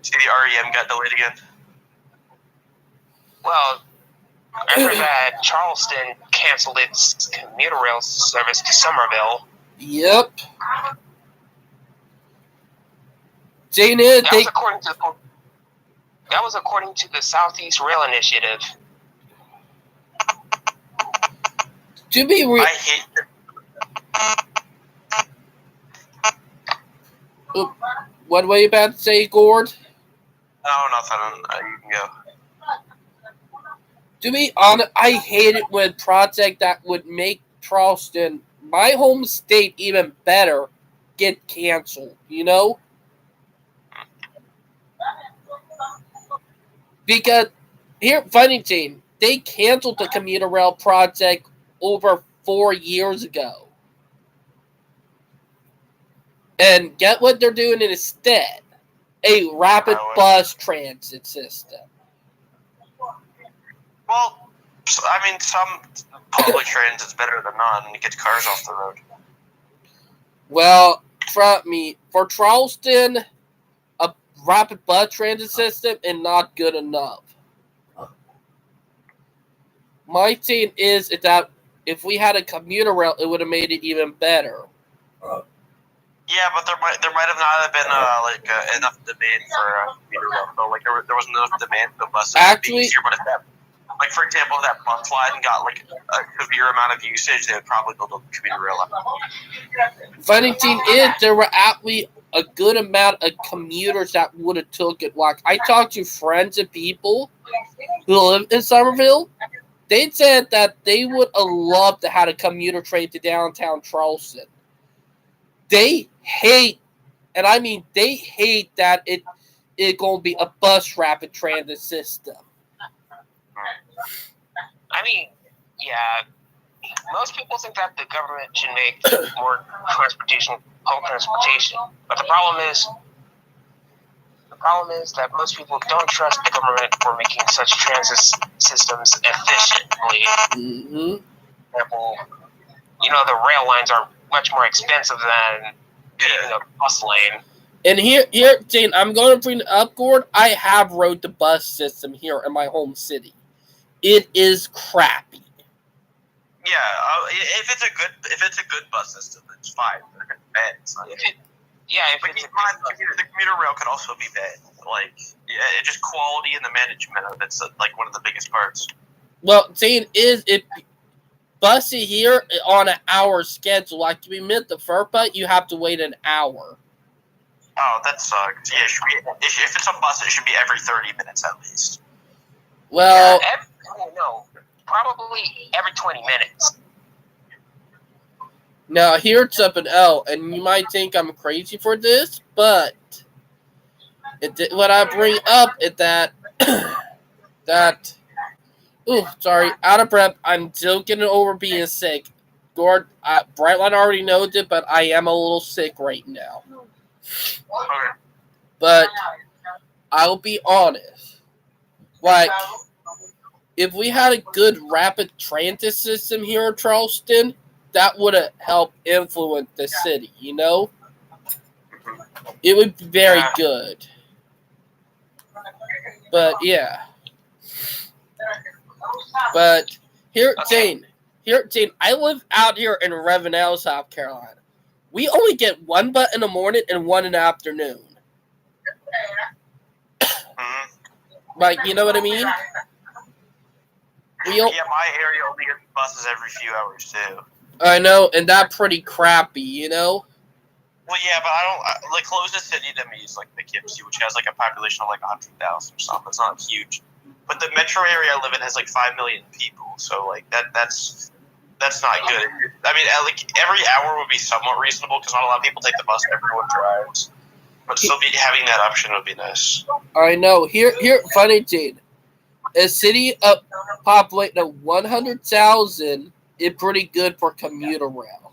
See, the REM got delayed again. Well, after that, Charleston canceled its commuter rail service to Somerville. Yep. Jane, That was according to the Southeast Rail Initiative. To be real, I hate it. what were you about to say, Gord? No, nothing. You can go. To be honest, I hate it when project that would make Charleston, my home state, even better, get canceled, you know? Because, here, funny thing, they canceled the commuter rail project over 4 years ago. And get what they're doing instead? A rapid bus transit system. Well, So, I mean, some public transit's better than none, and it gets cars off the road. Well, for Charleston, a rapid bus transit system is not good enough. My thing is that if we had a commuter rail, it would have made it even better. Yeah, but there might have not been enough demand for a commuter rail. So, like there wasn't enough demand for the buses. Actually, it'd be easier, but if that, like for example, if that bus line got like a severe amount of usage, they would probably build a commuter rail. Funny thing is, there were actually a good amount of commuters that would have took it. Like I talked to friends and people who live in Somerville. They said that they would have loved to have a commuter train to downtown Charleston. They hate, and I mean they hate that it's going to be a bus rapid transit system. I mean, yeah, most people think that the government should make more transportation, public transportation, but the problem is that most people don't trust the government for making such transit systems efficiently. Mm-hmm. For example, the rail lines are much more expensive than a bus lane. And here, Jane, I'm going to bring up, Gord. I have rode the bus system here in my home city. It is crappy. Yeah, if it's a good bus system, it's fine. If it's bad, it's not. But keep in mind, the commuter rail could also be bad. Like, it's just quality and the management of it's like one of the biggest parts. Well, Jane, if busing here on an hour schedule, like if you miss the FERPA, you have to wait an hour. Oh, that sucks. Yeah, if it's a bus, it should be every 30 minutes at least. Well, probably every 20 minutes. Now, here it's up an L, and you might think I'm crazy for this, but what I bring up is that, out of breath, I'm still getting over being sick. Gord, Brightline already knows it, but I am a little sick right now. Okay. But I'll be honest, like, if we had a good rapid transit system here in Charleston, that would have helped influence the city, It would be very good. But, yeah. But, Jane, I live out here in Ravenel, South Carolina. We only get one bus in the morning and one in the afternoon. Like, you know what I mean? My area only gets buses every few hours, too. I know, and that's pretty crappy, Well, yeah, but the closest city to me is, like, Poughkeepsie, which has, like, a population of, like, 100,000 or something. It's not huge. But the metro area I live in has, like, 5 million people, so, like, that's not good. I mean, like, every hour would be somewhat reasonable, because not a lot of people take the bus, everyone drives. But still having that option would be nice. I know. Here, funny, Jade. A city of population of 100,000 is pretty good for commuter rail.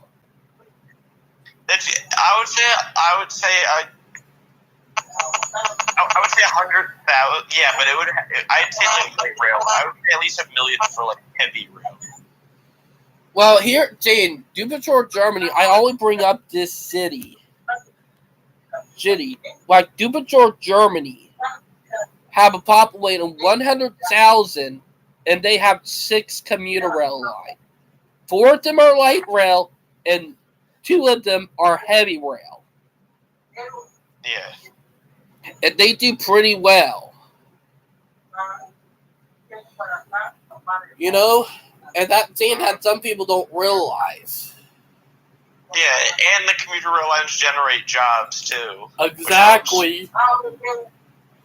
I would say 100,000. Yeah, but I'd say like light rail. I would say at least 1 million for like heavy rail. Well, here, Jane, Düsseldorf, Germany. I always bring up this city. Like Düsseldorf, Germany, have a population of 100,000, and they have 6 commuter rail lines. 4 of them are light rail, and 2 of them are heavy rail. Yeah. And they do pretty well. And that's thing that some people don't realize. Yeah, and the commuter rail lines generate jobs, too. Exactly.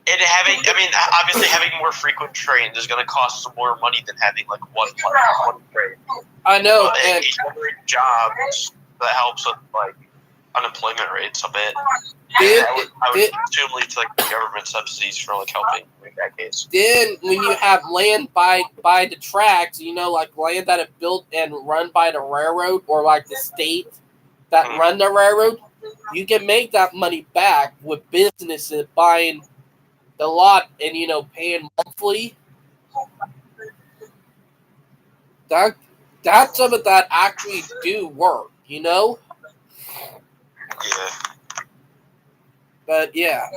Obviously having more frequent trains is going to cost some more money than having, like, one train. I know. But it generates jobs that helps with, like, unemployment rates a bit. I would assume lead to, like, government subsidies for, like, helping in that case. Then when you have land by the tracks, like land that is built and run by the railroad or like the state that run the railroad, you can make that money back with businesses buying the lot and paying monthly. that's some of that actually do work, you know? Yeah. But yeah.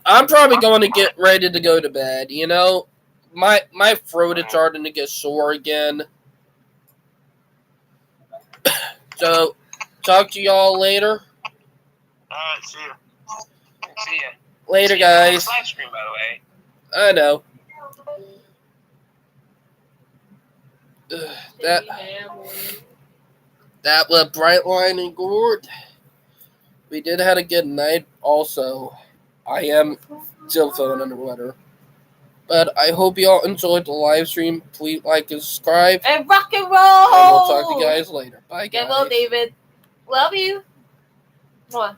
I'm probably going to get ready to go to bed, you know? My throat is starting to get sore again. So, talk to y'all later. Alright, see you. See ya. Later, See ya on guys. this live stream, by the way. I know. That was Brightline and Gord. We did have a good night. Also, I am still feeling under the weather. But I hope y'all enjoyed the live stream. Please like and subscribe. And rock and roll! And we'll talk to you guys later. Bye, guys. Get well, David. Love you. Mwah.